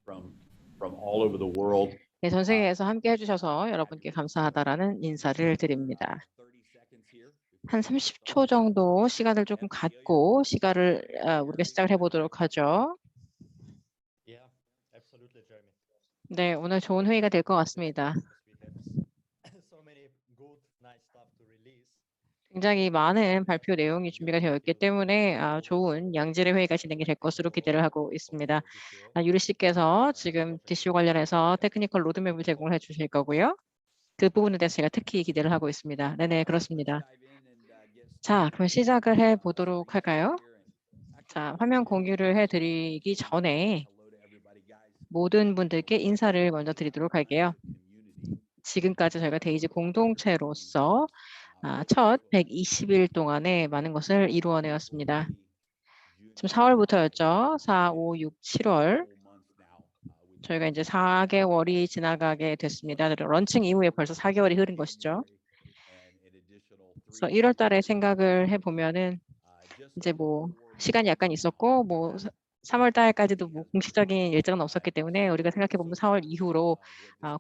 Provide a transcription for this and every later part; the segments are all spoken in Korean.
from all over the world. 네, 전 세계에서 함께 해주셔서 여러분께 감사하다라는 인사를 드립니다. 한 30초 정도 시간을 조금 갖고 우리가 시작을 해보도록 하죠. 네, 오늘 좋은 회의가 될 것 같습니다. 굉장히 많은 발표 내용이 준비가 되어 있기 때문에 좋은 양질의 회의가 진행이 될 것으로 기대를 하고 있습니다. 유리 씨께서 지금 DCO 관련해서 테크니컬 로드맵을 제공을 해주실 거고요. 그 부분에 대해서 제가 특히 기대를 하고 있습니다. 네네, 그렇습니다. 자, 그럼 시작을 해보도록 할까요? 자, 화면 공유를 해드리기 전에 모든 분들께 인사를 먼저 드리도록 할게요. 지금까지 저희가 데이지 공동체로서 첫 120일 동안에 많은 것을 이루어내었습니다. 지금 4월부터였죠. 4, 5, 6, 7월. 저희가 이제 4개월이 지나가게 됐습니다. 런칭 이후에 벌써 4개월이 흐른 것이죠. 그래서 1월 달에 생각을 해보면은 이제 뭐 시간이 약간 있었고 뭐 3월 달까지도 뭐 공식적인 일정은 없었기 때문에 우리가 생각해보면 4월 이후로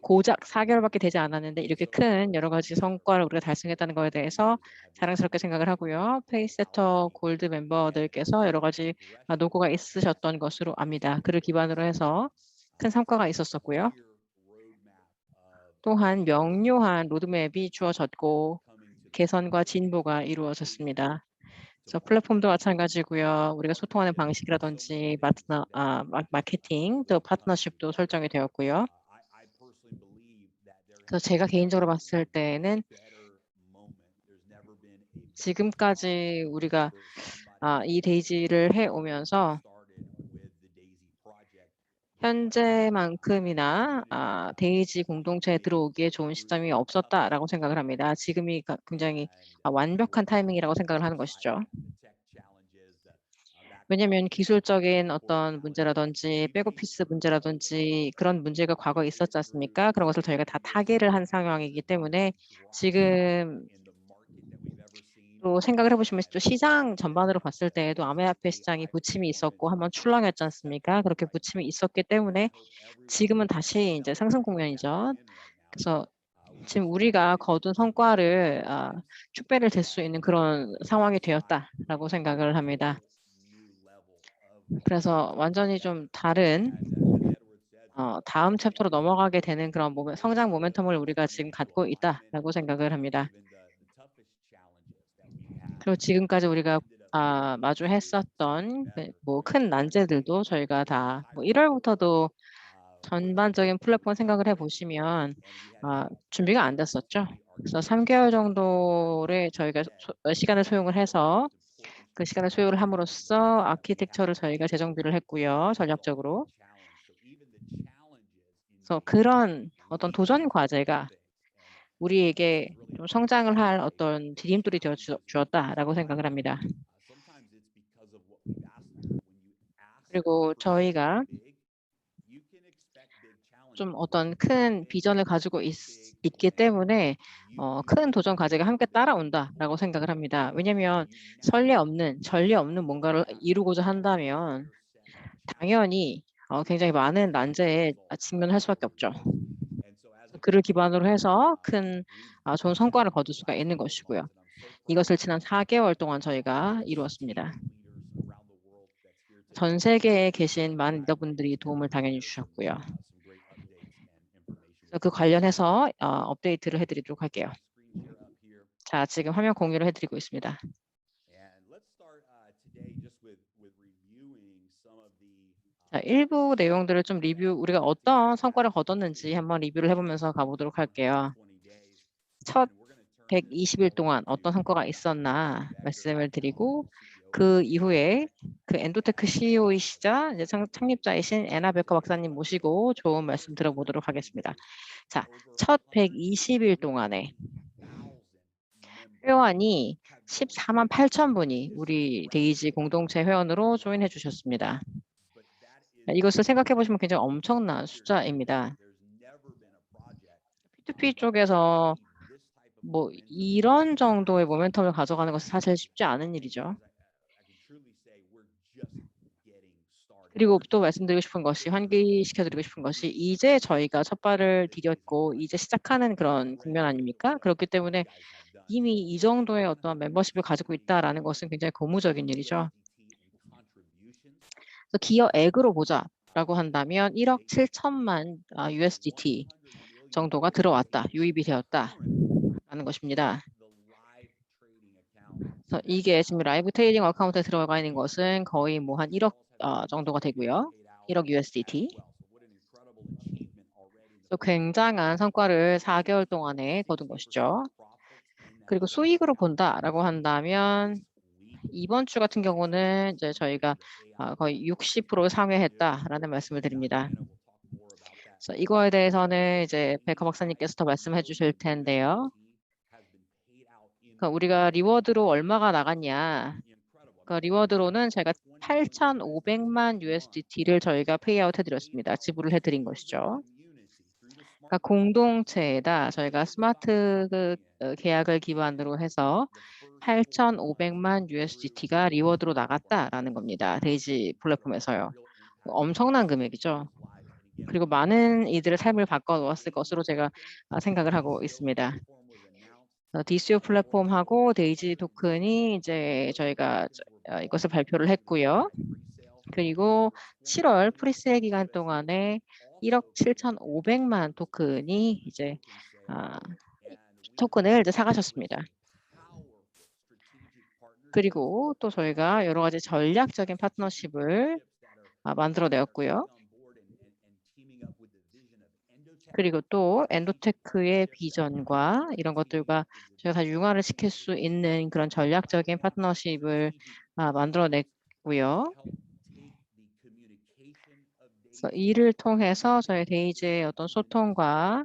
고작 4개월밖에 되지 않았는데 이렇게 큰 여러 가지 성과를 우리가 달성했다는 것에 대해서 자랑스럽게 생각을 하고요. 페이스세터 골드 멤버들께서 여러 가지 노고가 있으셨던 것으로 압니다. 그를 기반으로 해서 큰 성과가 있었었고요. 또한 명료한 로드맵이 주어졌고 개선과 진보가 이루어졌습니다. 그래서 플랫폼도 마찬가지고요. 우리가 소통하는 방식이라든지 마케팅, 또 파트너십도 설정이 되었고요. 그래서 제가 개인적으로 봤을 때는 지금까지 우리가 이 데이지를 해오면서 현재만큼이나 데이지 공동체에 들어오기에 좋은 시점이 없었다라고 생각을 합니다. 지금이 굉장히 완벽한 타이밍이라고 생각을 하는 것이죠. 왜냐하면 기술적인 어떤 문제라든지 백오피스 문제라든지 그런 문제가 과거에 있었지 않습니까? 그런 것을 저희가 다 타개를 한 상황이기 때문에 지금 또 생각을 해보시면 또 시장 전반으로 봤을 때에도 암호화폐 시장이 부침이 있었고 한번 출렁였지 않습니까? 그렇게 부침이 있었기 때문에 지금은 다시 이제 상승 국면이죠. 그래서 지금 우리가 거둔 성과를 축배를 댈 수 있는 그런 상황이 되었다라고 생각을 합니다. 그래서 완전히 좀 다른 다음 챕터로 넘어가게 되는 그런 성장 모멘텀을 우리가 지금 갖고 있다라고 생각을 합니다. 그리고 지금까지 우리가 마주했었던 뭐 큰 난제들도 저희가 다 1월부터도 전반적인 플랫폼 생각을 해보시면 준비가 안 됐었죠. 그래서 3개월 정도를 저희가 시간을 소용을 해서 그 시간을 소요를 함으로써 아키텍처를 저희가 재정비를 했고요. 전략적으로. 그래서 그런 어떤 도전 과제가 우리에게 좀 성장을 할 어떤 디딤돌이 되어 주었다라고 생각을 합니다. 그리고 저희가 좀 어떤 큰 비전을 가지고 있기 때문에 큰 도전 과제가 함께 따라온다라고 생각을 합니다. 왜냐하면 전례 없는 뭔가를 이루고자 한다면 당연히 굉장히 많은 난제에 직면할 수밖에 없죠. 그를 기반으로 해서 큰 좋은 성과를 거둘 수가 있는 것이고요. 이것을 지난 4개월 동안 저희가 이루었습니다. 전 세계에 계신 많은 리더분들이 도움을 당연히 주셨고요. 그 관련해서 업데이트를 해드리도록 할게요. 자, 지금 화면 공유를 해드리고 있습니다. 자, 일부 내용들을 좀 우리가 어떤 성과를 거뒀는지 한번 리뷰를 해보면서 가보도록 할게요. 첫 120일 동안 어떤 성과가 있었나 말씀을 드리고 그 이후에 그 엔도테크 CEO이시자 이제 창립자이신 애나 베커 박사님 모시고 좋은 말씀 들어보도록 하겠습니다. 자, 첫 120일 동안에 회원이 14만 8천 분이 우리 데이지 공동체 회원으로 조인해 주셨습니다. 이것을 생각해 보시면 굉장히 엄청난 숫자입니다. P2P 쪽에서 뭐 이런 정도의 모멘텀을 가져가는 것은 사실 쉽지 않은 일이죠. 그리고 또 말씀드리고 싶은 것이 환기시켜드리고 싶은 것이 이제 저희가 첫 발을 디뎠고 이제 시작하는 그런 국면 아닙니까? 그렇기 때문에 이미 이 정도의 어떤 멤버십을 가지고 있다라는 것은 굉장히 고무적인 일이죠. 그래서 기여액으로 보자라고 한다면 1억 7천만 USDT 정도가 들어왔다, 유입이 되었다라는 것입니다. 그래서 이게 지금 라이브 트레이딩 어카운트에 들어가 있는 것은 거의 뭐 한 1억 정도가 되고요. 1억 USDT. 또 굉장한 성과를 4개월 동안에 거둔 것이죠. 그리고 수익으로 본다라고 한다면 이번 주 같은 경우는 이제 저희가 거의 60% 상회했다라는 말씀을 드립니다. 그래서 이거에 대해서는 이제 백화 박사님께서 더 말씀해 주실 텐데요. 그러니까 우리가 리워드로 얼마가 나갔냐. 그러니까 리워드로는 제가 8,500만 USDT를 저희가 페이아웃 해드렸습니다. 지불을 해드린 것이죠. 그러니까 공동체에다 저희가 스마트 계약을 기반으로 해서 8,500만 USDT가 리워드로 나갔다라는 겁니다. 데이지 플랫폼에서요. 엄청난 금액이죠. 그리고 많은 이들의 삶을 바꿔놓았을 것으로 제가 생각을 하고 있습니다. DCO 플랫폼하고 데이지 토큰이 이제 저희가 이것을 발표를 했고요. 그리고 7월 프리세일 기간 동안에 1억 7,500만 토큰이 이제 토큰을 이제 사가셨습니다. 그리고 또 저희가 여러 가지 전략적인 파트너십을 만들어내었고요. 그리고 또 엔도테크의 비전과 이런 것들과 저희가 다 융화를 시킬 수 있는 그런 전략적인 파트너십을 만들어냈고요. 그래서 이를 통해서 저희 데이지의 어떤 소통과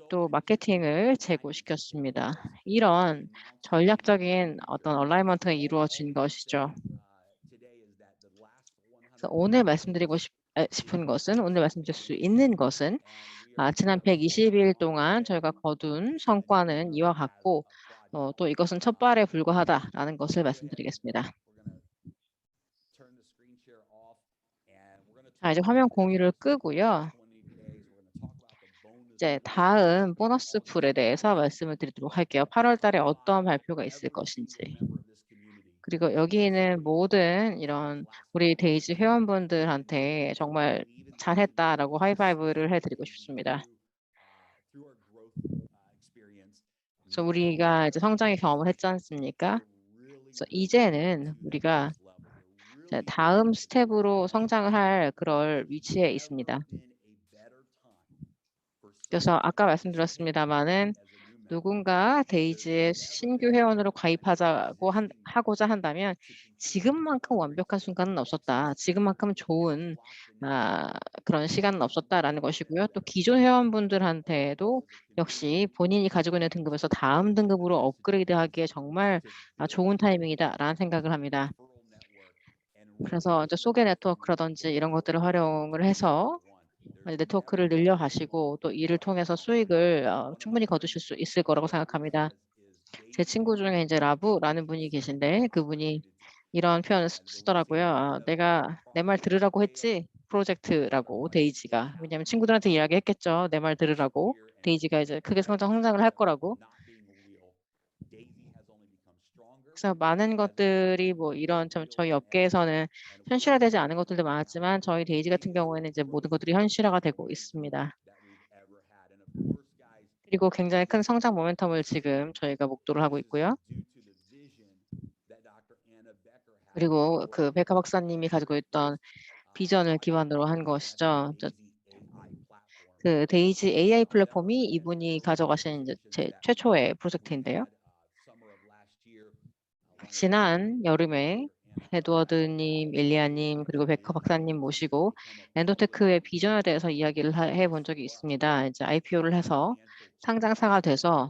또 마케팅을 제고시켰습니다. 이런 전략적인 어떤 얼라이먼트가 이루어진 것이죠. 그래서 오늘 말씀드리고 싶은 것은, 오늘 말씀드릴 수 있는 것은 지난 120일 동안 저희가 거둔 성과는 이와 같고 또 이것은 첫 발에 불과하다라는 것을 말씀드리겠습니다. 이제 화면 공유를 끄고요. 이제 다음 보너스 풀에 대해서 말씀을 드리도록 할게요. 8월 달에 어떤 발표가 있을 것인지. 그리고 여기는 모든 이런 우리 데이지 회원분들한테 정말 잘했다라고 하이파이브를 해드리고 싶습니다. 그래서 우리가 이제 성장의 경험을 했지 않습니까? 그래서 이제는 우리가 다음 스텝으로 성장을 할 그럴 위치에 있습니다. 그래서 아까 말씀드렸습니다마는 누군가 데이지의 신규 회원으로 가입하자고 하고자 한다면 지금만큼 완벽한 순간은 없었다. 지금만큼 좋은 그런 시간은 없었다라는 것이고요. 또 기존 회원분들한테도 역시 본인이 가지고 있는 등급에서 다음 등급으로 업그레이드하기에 정말 좋은 타이밍이다라는 생각을 합니다. 그래서 이제 소개 네트워크라든지 이런 것들을 활용을 해서 네트워크를 늘려가시고 또 이를 통해서 수익을 충분히 거두실 수 있을 거라고 생각합니다. 제 친구 중에 이제 라부라는 분이 계신데 그분이 이런 표현을 쓰더라고요. 내가 내 말 들으라고 했지 프로젝트라고 데이지가. 왜냐하면 친구들한테 이야기했겠죠. 내 말 들으라고. 데이지가 이제 크게 성장을 할 거라고. 그래서 많은 것들이 뭐 이런 저희 업계에서는 현실화되지 않은 것들도 많았지만 저희 데이지 같은 경우에는 이제 모든 것들이 현실화가 되고 있습니다. 그리고 굉장히 큰 성장 모멘텀을 지금 저희가 목도를 하고 있고요. 그리고 그 백화 박사님이 가지고 있던 비전을 기반으로 한 것이죠. 그 데이지 AI 플랫폼이 이분이 가져가신 이제 제 최초의 프로젝트인데요. 지난 여름에 에드워드님, 일리아님, 그리고 백화 박사님 모시고 엔도테크의 비전에 대해서 이야기를 해본 적이 있습니다. 이제 IPO를 해서 상장사가 돼서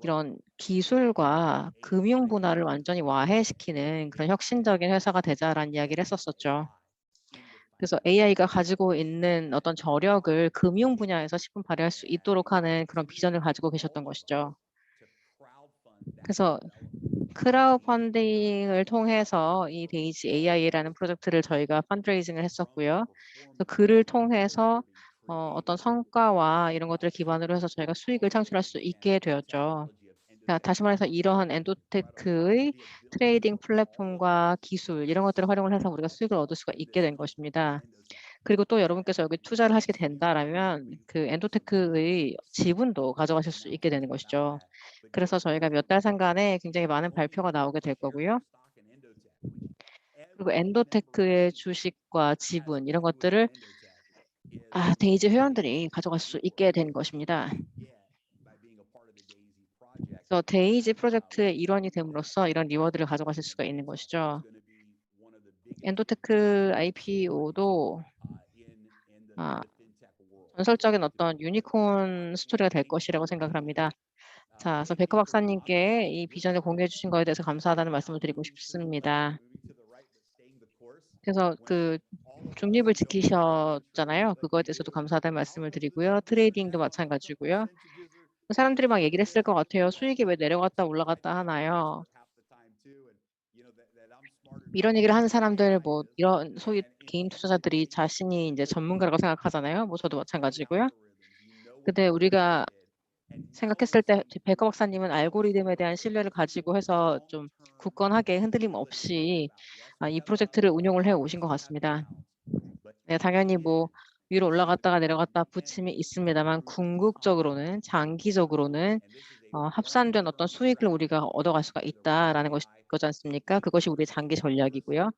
이런 기술과 금융 분야를 완전히 와해시키는 그런 혁신적인 회사가 되자라는 이야기를 했었었죠. 그래서 AI가 가지고 있는 어떤 저력을 금융 분야에서 십분 발휘할 수 있도록 하는 그런 비전을 가지고 계셨던 것이죠. 그래서 크라우드 펀딩을 통해서 이 데이지 AI라는 프로젝트를 저희가 펀드레이징을 했었고요. 그래서 그를 통해서 어떤 성과와 이런 것들을 기반으로 해서 저희가 수익을 창출할 수 있게 되었죠. 그러니까 다시 말해서 이러한 엔도테크의 트레이딩 플랫폼과 기술 이런 것들을 활용을 해서 우리가 수익을 얻을 수가 있게 된 것입니다. 그리고 또 여러분께서 여기 투자를 하시게 된다라면 그 엔도테크의 지분도 가져가실 수 있게 되는 것이죠. 그래서 저희가 몇 달 상간에 굉장히 많은 발표가 나오게 될 거고요. 그리고 엔도테크의 주식과 지분 이런 것들을 데이지 회원들이 가져갈 수 있게 된 것입니다. 그래서 데이지 프로젝트의 일원이 됨으로써 이런 리워드를 가져가실 수가 있는 것이죠. 엔도테크 IPO도 전설적인 어떤 유니콘 스토리가 될 것이라고 생각을 합니다. 자, 그래서 백호 박사님께 이 비전을 공유해 주신 거에 대해서 감사하다는 말씀을 드리고 싶습니다. 그래서 그 중립을 지키셨잖아요. 그거에 대해서도 감사하다는 말씀을 드리고요. 트레이딩도 마찬가지고요. 사람들이 막 얘기를 했을 것 같아요. 수익이 왜 내려갔다 올라갔다 하나요? 이런 얘기를 하는 사람들 뭐 이런 소위 개인 투자자들이 자신이 이제 전문가라고 생각하잖아요. 뭐 저도 마찬가지고요. 근데 우리가 생각했을 때 백호 박사님은 알고리즘에 대한 신뢰를 가지고 해서 좀 굳건하게 흔들림 없이 이 프로젝트를 운용을 해 오신 것 같습니다. 네, 당연히 뭐 위로 올라갔다가 내려갔다 부침이 있습니다만 궁극적으로는 장기적으로는 합산된 어떤 수익을 우리가 얻어갈 수가 있다라는 거지 않습니까? 그것이 우리의 장기 전략이고요.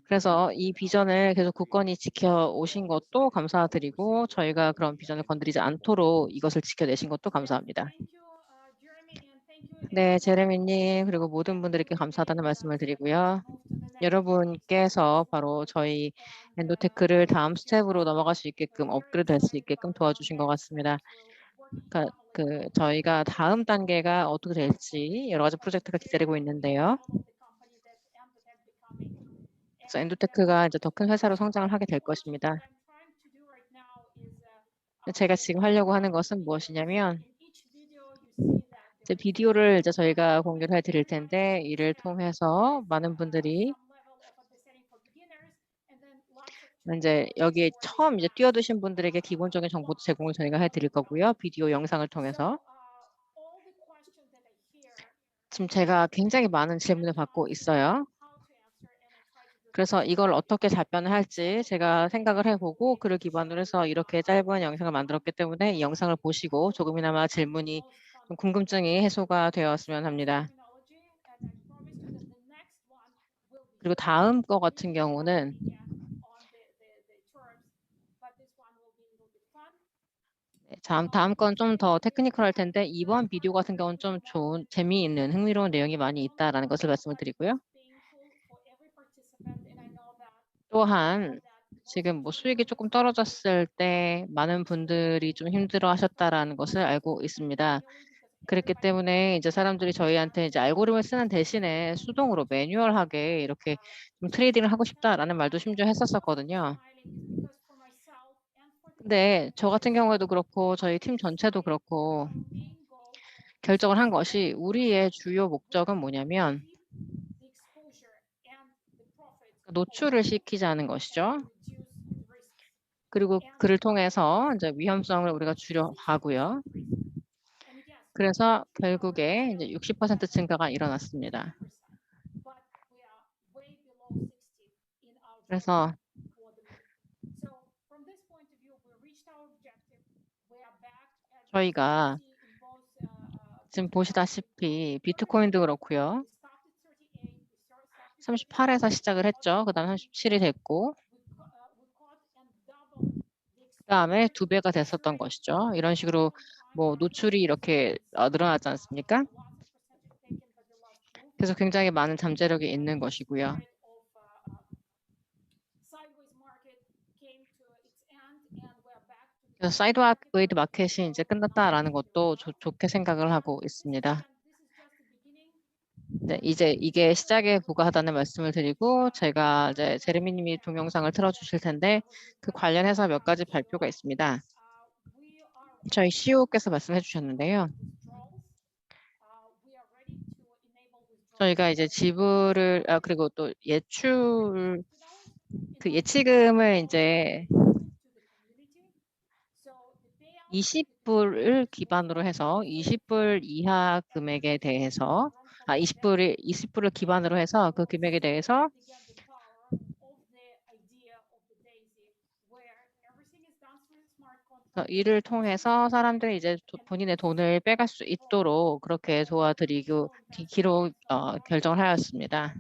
그래서 이 비전을 계속 굳건히 지켜오신 것도 감사드리고 저희가 그런 비전을 건드리지 않도록 이것을 지켜내신 것도 감사합니다. 네, 제레미님 그리고 모든 분들께 감사하다는 말씀을 드리고요. 여러분께서 바로 저희 엔도테크를 다음 스텝으로 넘어갈 수 있게끔 업그레이드 될 수 있게끔 도와주신 것 같습니다. 그러니까 저희가 다음 단계가 어떻게 될지 여러 가지 프로젝트가 기다리고 있는데요. 그래서 엔도테크가 이제 더 큰 회사로 성장을 하게 될 것입니다. 제가 지금 하려고 하는 것은 무엇이냐면 이제 비디오를 이제 저희가 공유를 해드릴 텐데 이를 통해서 많은 분들이 이제 여기에 처음 이제 뛰어드신 분들에게 기본적인 정보도 제공을 저희가 해드릴 거고요. 비디오 영상을 통해서. 지금 제가 굉장히 많은 질문을 받고 있어요. 그래서 이걸 어떻게 답변을 할지 제가 생각을 해보고 그를 기반으로 해서 이렇게 짧은 영상을 만들었기 때문에 이 영상을 보시고 조금이나마 질문이 좀 궁금증이 해소가 되었으면 합니다. 그리고 다음 거 같은 경우는 다음 건 좀 더 테크니컬할 텐데 이번 비디오 같은 경우는 좀 좋은 재미있는 흥미로운 내용이 많이 있다라는 것을 말씀을 드리고요. 또한 지금 뭐 수익이 조금 떨어졌을 때 많은 분들이 좀 힘들어 하셨다라는 것을 알고 있습니다. 그랬기 때문에 이제 사람들이 저희한테 이제 알고리즘을 쓰는 대신에 수동으로 매뉴얼하게 이렇게 좀 트레이딩을 하고 싶다라는 말도 심지어 했었거든요. 근데 저 같은 경우에도 그렇고 저희 팀 전체도 그렇고 결정을 한 것이 우리의 주요 목적은 뭐냐면 노출을 시키자는 것이죠. 그리고 그를 통해서 이제 위험성을 우리가 줄여가고요. 그래서 결국에 이제 60% 증가가 일어났습니다. 그래서 저희가 지금 보시다시피 비트코인도 그렇고요. 38에서 시작을 했죠. 그 다음 37이 됐고 그 다음에 2배가 됐었던 것이죠. 이런 식으로 뭐 노출이 이렇게 늘어나지 않습니까? 그래서 굉장히 많은 잠재력이 있는 것이고요. 그래서 사이드웨이드 마켓이 이제 끝났다라는 것도 좋게 생각을 하고 있습니다. 네, 이제 이게 시작에 불과하다는 말씀을 드리고 제가 이제 제레미님이 동영상을 틀어주실 텐데 그 관련해서 몇 가지 발표가 있습니다. 저희 CEO께서 말씀해 주셨는데요. 저희가 이제 지불을 그리고 또 예출 그 예치금을 이제 20불을 기반으로 해서 20불 이하 금액에 대해서 20불을 기반으로 해서 그 금액에 대해서 이를 통해서 사람들이 이제 본인의 돈을 빼갈 수 있도록 그렇게 도와드리고 기로 결정을 하였습니다.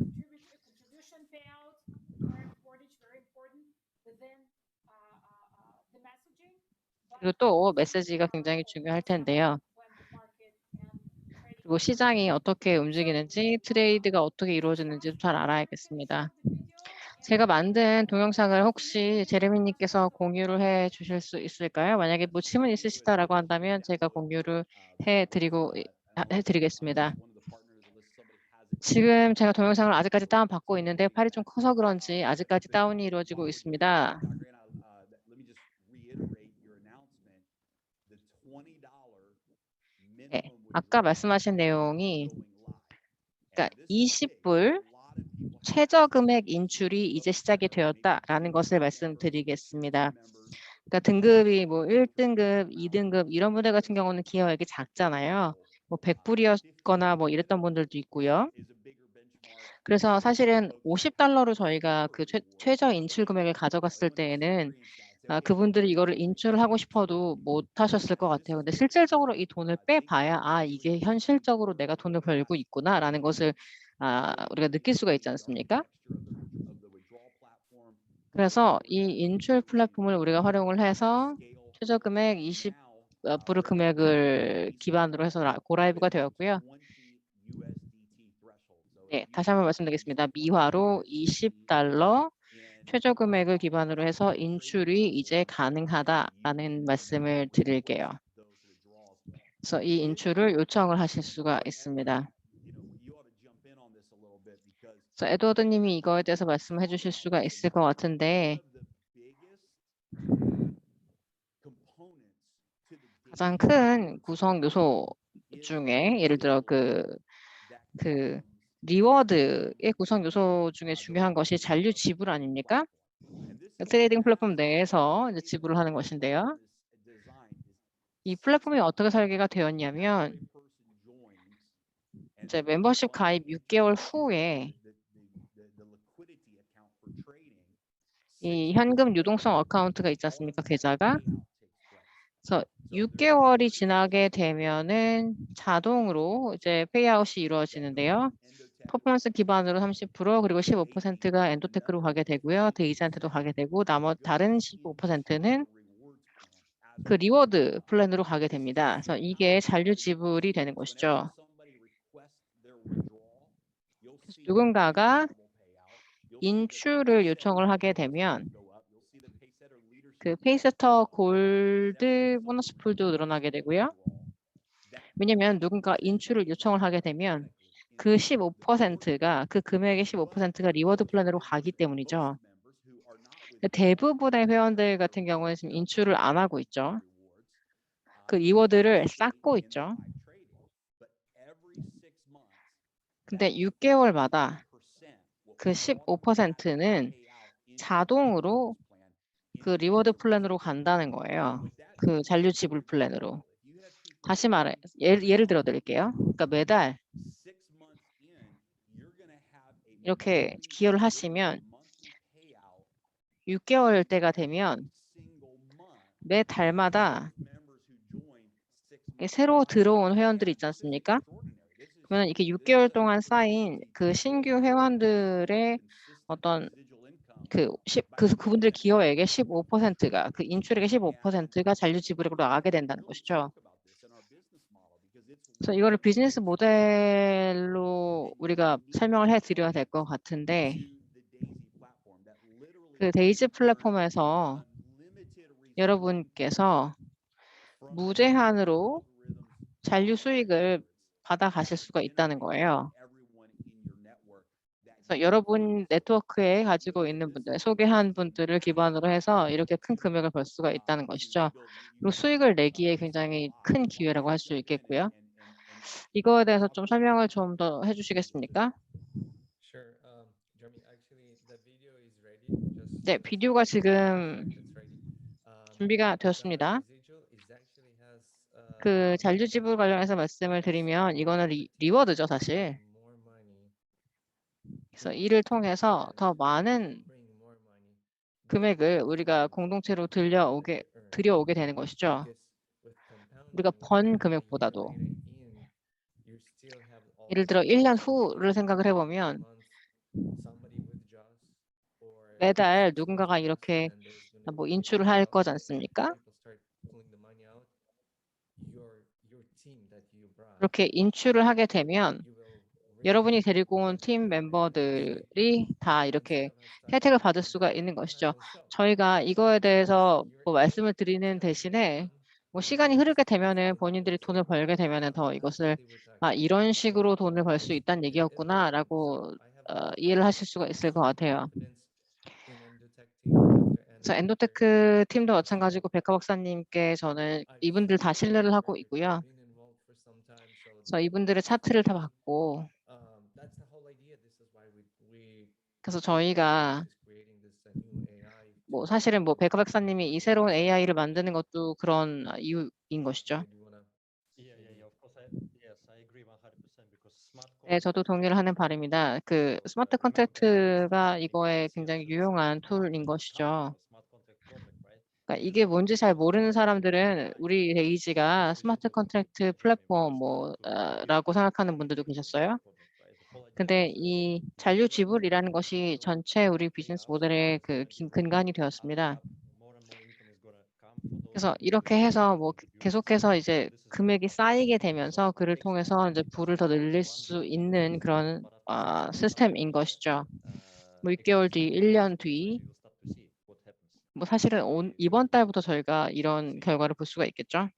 그리고 또 메시지가 굉장히 중요할 텐데요. 그리고 시장이 어떻게 움직이는지, 트레이드가 어떻게 이루어지는지도 잘 알아야겠습니다. 제가 만든 동영상을 혹시 제레미님께서 공유를 해 주실 수 있을까요? 만약에 뭐 질문 있으시다라고 한다면 제가 공유를 해드리겠습니다. 지금 제가 동영상을 아직까지 다운받고 있는데 팔이 좀 커서 그런지 아직까지 다운이 이루어지고 있습니다. 네, 아까 말씀하신 내용이 그러니까 20불 최저금액 인출이 이제 시작이 되었다라는 것을 말씀드리겠습니다. 그러니까 등급이 뭐 1등급, 2등급 이런 분들 같은 경우는 기여액이 작잖아요. 뭐 100불이었거나 뭐 이랬던 분들도 있고요. 그래서 사실은 $50로 저희가 그 최저 인출 금액을 가져갔을 때에는 그분들이 이거를 인출을 하고 싶어도 못 하셨을 것 같아요. 근데 실질적으로 이 돈을 빼봐야 이게 현실적으로 내가 돈을 벌고 있구나라는 것을 우리가 느낄 수가 있지 않습니까? 그래서 이 인출 플랫폼을 우리가 활용을 해서 최저 금액 20불 금액을 기반으로 해서 고라이브가 되었고요. 네, 다시 한번 말씀드리겠습니다. 미화로 $20 최저 금액을 기반으로 해서 인출이 이제 가능하다라는 말씀을 드릴게요. 그래서 이 인출을 요청을 하실 수가 있습니다. 그래서 에드워드 님이 이거에 대해서 말씀해 주실 수가 있을 것 같은데 가장 큰 구성 요소 중에 예를 들어 그 리워드의 구성 요소 중에 중요한 것이 잔류 지불 아닙니까? 트레이딩 플랫폼 내에서 이제 지불을 하는 것인데요. 이 플랫폼이 어떻게 설계가 되었냐면 이제 멤버십 가입 6개월 후에 이 현금 유동성 어카운트가 있지 않습니까? 계좌가. 그래서 6개월이 지나게 되면은 자동으로 이제 페이아웃이 이루어지는데요. 퍼포먼스 기반으로 30% 그리고 15%가 엔도테크로 가게 되고요. 데이지한테도 가게 되고 다른 15%는 그 리워드 플랜으로 가게 됩니다. 그래서 이게 잔류 지불이 되는 것이죠. 누군가가 인출을 요청을 하게 되면 그 페이세터 골드 보너스 풀도 늘어나게 되고요. 왜냐하면 누군가 인출을 요청을 하게 되면 그 15%가 그 금액의 15%가 리워드 플랜으로 가기 때문이죠. 대부분의 회원들 같은 경우는 지금 인출을 안 하고 있죠. 그 리워드를 쌓고 있죠. 근데 6개월마다 그 15%는 자동으로 그 리워드 플랜으로 간다는 거예요. 그 잔류 지불 플랜으로. 다시 말해 예를 들어 드릴게요. 그러니까 매달 이렇게 기여를 하시면 6개월 때가 되면 매 달마다 새로 들어온 회원들이 있지 않습니까? 그러면 이렇게 6개월 동안 쌓인 그 신규 회원들의 어떤 그분들 기여액의 15%가 그 인출액의 15%가 잔류 지불액으로 나가게 된다는 것이죠. 그래서 이거를 비즈니스 모델로 우리가 설명을 해드려야 될 것 같은데 그 데이지 플랫폼에서 여러분께서 무제한으로 잔류 수익을 받아 가실 수가 있다는 거예요. 그래서 여러분 네트워크에 가지고 있는 분들, 소개한 분들을 기반으로 해서 이렇게 큰 금액을 벌 수가 있다는 것이죠. 그리고 수익을 내기에 굉장히 큰 기회라고 할 수 있겠고요. 이거에 대해서 좀 설명을 좀 더 해주시겠습니까? Sure. Jeremy, actually, the video is ready. 네, 비디오가 지금 It's ready. 준비가 The 되었습니다. residual is actually has 그 잔류지불 관련해서 말씀을 드리면 이거는 리워드죠, 사실. more money. 그래서 이를 통해서 더 많은 Bring more money. 금액을 우리가 공동체로 들여오게 되는 것이죠. Because with 우리가 compounding, 번 when you 금액보다도. bring it in, you still have all 예를 들어 1년 후를 생각을 해보면 months somebody withdraws or 매달 6 누군가가 months pass 이렇게 and there's gonna 뭐 be 인출을 할 거지 withdrawals 않습니까? people start pulling the money out. Your team that you brought, 그렇게 인출을 하게 되면 you will 여러분이 retain 데리고 온 that 팀 money. 멤버들이 다 이렇게 Instead of us 혜택을 talking 받을 about 수가 it, 있는 I 것이죠. will show. 저희가 이거에 대해서 Your 뭐 말씀을 드리는 대신에 뭐 시간이 흐르게 되면은 본인들이 돈을 벌게 되면은 더 이것을 이런 식으로 돈을 벌 수 있다는 얘기였구나라고 이해를 하실 수가 있을 것 같아요. 그래서 엔도테크 팀도 마찬가지고 백화 박사님께 저는 이분들 다 신뢰를 하고 있고요. 그래서 이분들의 차트를 다 봤고 그래서 저희가 뭐 사실은 뭐 백화 박사님이 이 새로운 AI를 만드는 것도 그런 이유인 것이죠. 네, 저도 동의를 하는 바입니다. 그 스마트 컨트랙트가 이거에 굉장히 유용한 툴인 것이죠. 그러니까 이게 뭔지 잘 모르는 사람들은 우리 데이지가 스마트 컨트랙트 플랫폼 라고 생각하는 분들도 계셨어요. 근데 이 잔류 지불이라는 것이 전체 우리 비즈니스 모델의 그 근간이 되었습니다. 그래서 이렇게 해서 뭐 계속해서 이제 금액이 쌓이게 되면서 그를 통해서 이제 부를 더 늘릴 수 있는 그런 시스템인 것이죠. 뭐 6개월 뒤, 1년 뒤, 뭐 사실은 이번 달부터 저희가 이런 결과를 볼 수가 있겠죠.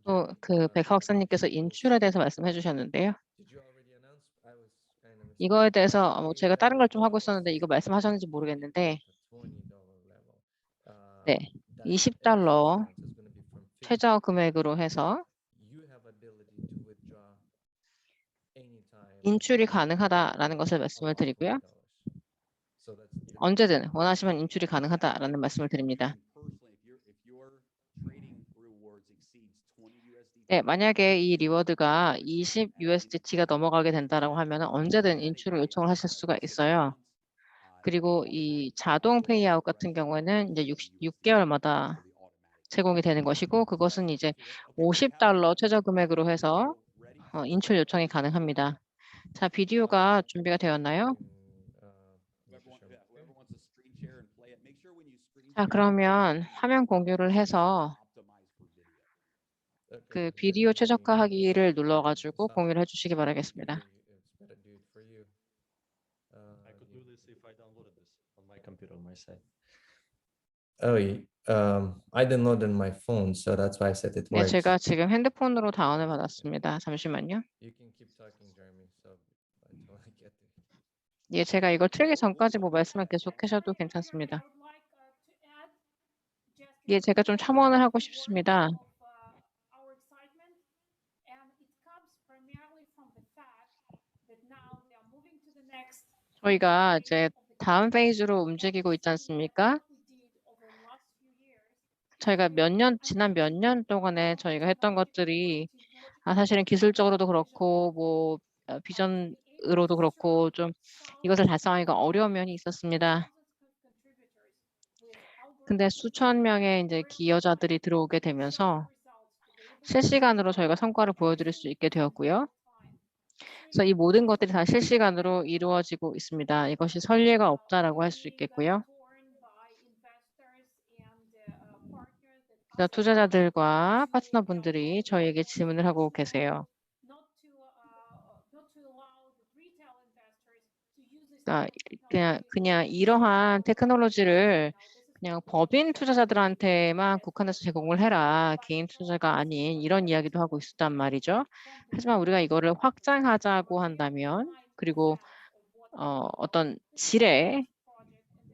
또 그 백하 박사님께서 인출에 대해서 말씀해 주셨는데요. 이거에 대해서 뭐 제가 다른 걸 좀 하고 있었는데 이거 말씀하셨는지 모르겠는데 네, $20 최저 금액으로 해서 인출이 가능하다라는 것을 말씀을 드리고요. 언제든 원하시면 인출이 가능하다라는 말씀을 드립니다. 네, 만약에 이 리워드가 20 USDT가 넘어가게 된다라고 하면 언제든 인출을 요청을 하실 수가 있어요. 그리고 이 자동 페이아웃 같은 경우에는 이제 6개월마다 제공이 되는 것이고 그것은 이제 $50 최저 금액으로 해서 인출 요청이 가능합니다. 자, 비디오가 준비가 되었나요? 자, 그러면 화면 공유를 해서 그 비디오 최적화하기를 눌러가지고 공유를 해주시기 바라겠습니다. I downloaded on my phone, so that's why I said it 네, works. 제가 지금 핸드폰으로 다운을 받았습니다. 잠시만요. You can keep talking, Jeremy. So until I get it. 예, 제가 이걸 틀기 전까지 뭐 말씀을 계속하셔도 괜찮습니다. 예, 제가 좀 첨언을 하고 싶습니다. 저희가 이제 다음 페이지로 움직이고 있지 않습니까? 저희가 지난 몇 년 동안에 저희가 했던 것들이 사실은 기술적으로도 그렇고 뭐 비전으로도 그렇고 좀 이것을 달성하기가 어려운 면이 있었습니다. 근데 수천 명의 이제 기여자들이 들어오게 되면서 실시간으로 저희가 성과를 보여드릴 수 있게 되었고요. 그래서 이 모든 것들이 다 실시간으로 이루어지고 있습니다. 이것이 선례가 없다라고 할 수 있겠고요. 투자자들과 파트너분들이 저희에게 질문을 하고 계세요. 그냥 이러한 테크놀로지를 그냥 법인 투자자들한테만 국한해서 제공을 해라. 개인 투자가 아닌 이런 이야기도 하고 있었단 말이죠. 하지만 우리가 이거를 확장하자고 한다면 그리고 어떤 질에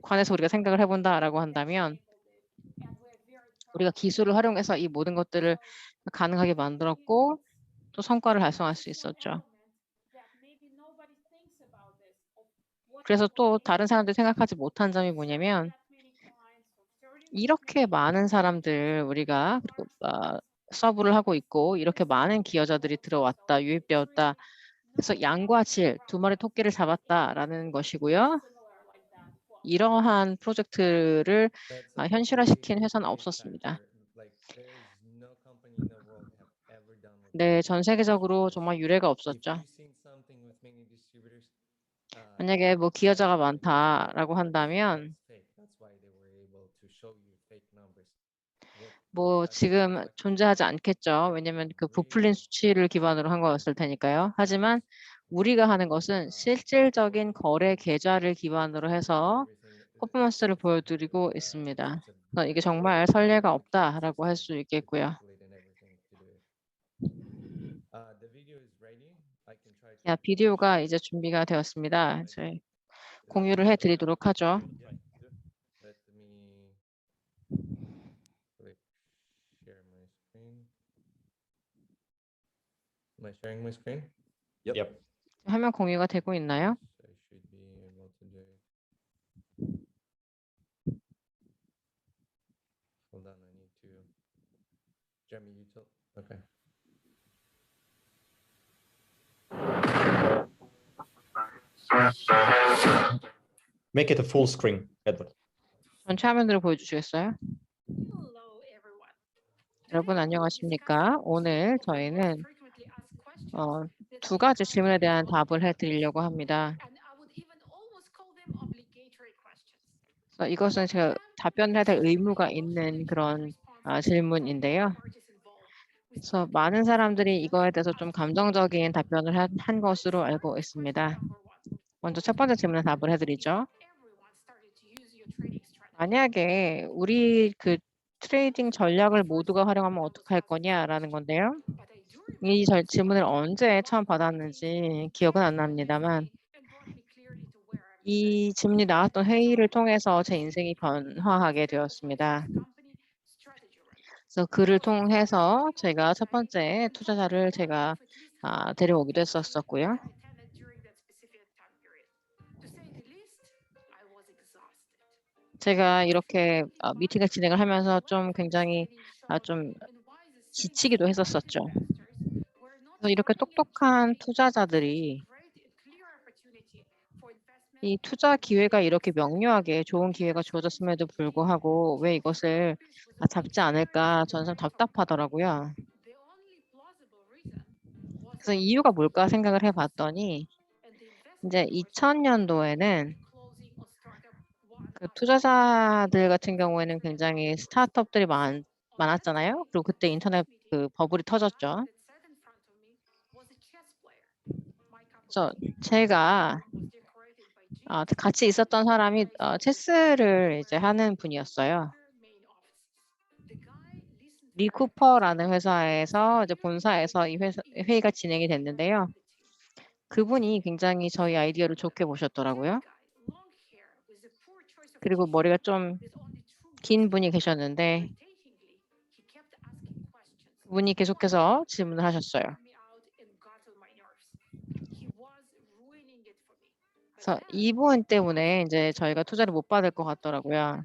관해서 우리가 생각을 해본다라고 한다면 우리가 기술을 활용해서 이 모든 것들을 가능하게 만들었고 또 성과를 달성할 수 있었죠. 그래서 또 다른 사람들이 생각하지 못한 점이 뭐냐면 이렇게 많은 사람들 우리가 그리고 서브를 하고 있고 이렇게 많은 기여자들이 들어왔다, 유입되었다. 그래서 양과 질, 두 마리 토끼를 잡았다라는 것이고요. 이러한 프로젝트를 That's a 현실화시킨 completely 회사는 different 없었습니다. factor. Like there is no company in the world have ever done what 네, Magnet 전 did. 세계적으로 정말 유례가 If 없었죠. you've seen something with Magnet distributors, 만약에 뭐 that 기여자가 is just 많다라고 that's 한다면 fake. That's why they were able to show you fake numbers. What 뭐 us 지금 what 존재하지 we 않겠죠. 왜냐면 그 really 부풀린 want 수치를 기반으로 한 거였을 테니까요. 하지만 우리가 하는 것은 실질적인 거래 계좌를 기반으로 해서 퍼포먼스를 보여드리고 있습니다. 그래서 이게 정말 선례가 없다라고 할 수 있겠고요. 야, 비디오가 이제 준비가 되었습니다. 이제 공유를 해드리도록 하죠. Let me click share my screen. Am I sharing my screen? Yep. 화면 공유가 되고 있나요? I should be able to do it. Hold on, I need to. Jeremy, you tell. Okay. Make it a full screen, Edward. 전체 화면으로 보여주시겠어요? 여러분 안녕하십니까? 오늘 저희는 두 가지 질문에 대한 답을 해드리려고 합니다. 그래서 이것은 제가 답변을 해야 될 의무가 있는 그런 질문인데요. 그래서 많은 사람들이 이거에 대해서 좀 감정적인 답변을 한 것으로 알고 있습니다. 먼저 첫 번째 질문에 답을 해드리죠. 만약에 우리 그 트레이딩 전략을 모두가 활용하면 어떻게 할 거냐라는 건데요. 이 질문을 언제 처음 받았는지 기억은 안 납니다만 이 질문이 나왔던 회의를 통해서 제 인생이 변화하게 되었습니다. 그래서 그를 통해서 제가 첫 번째 투자자를 제가 데려오기도 했었고요. 제가 이렇게 미팅을 진행을 하면서 좀 굉장히 좀 지치기도 했었었죠. 그래서 이렇게 똑똑한 투자자들이 이 투자 기회가 이렇게 명료하게 좋은 기회가 주어졌음에도 불구하고 왜 이것을 잡지 않을까 저는 좀 답답하더라고요. 그래서 이유가 뭘까 생각을 해봤더니 이제 2000년도에는 그 투자자들 같은 경우에는 굉장히 스타트업들이 많았잖아요. 그리고 그때 인터넷 그 버블이 터졌죠. 그래서 제가 같이 있었던 사람이 체스를 이제 하는 분이었어요. 리 쿠퍼라는 회사에서 이제 본사에서 이 회의가 진행이 됐는데요. 그분이 굉장히 저희 아이디어를 좋게 보셨더라고요. 그리고 머리가 좀 긴 분이 계셨는데 그분이 계속해서 질문을 하셨어요. 그래서 이분 때문에 이제 저희가 투자를 못 받을 것 같더라고요.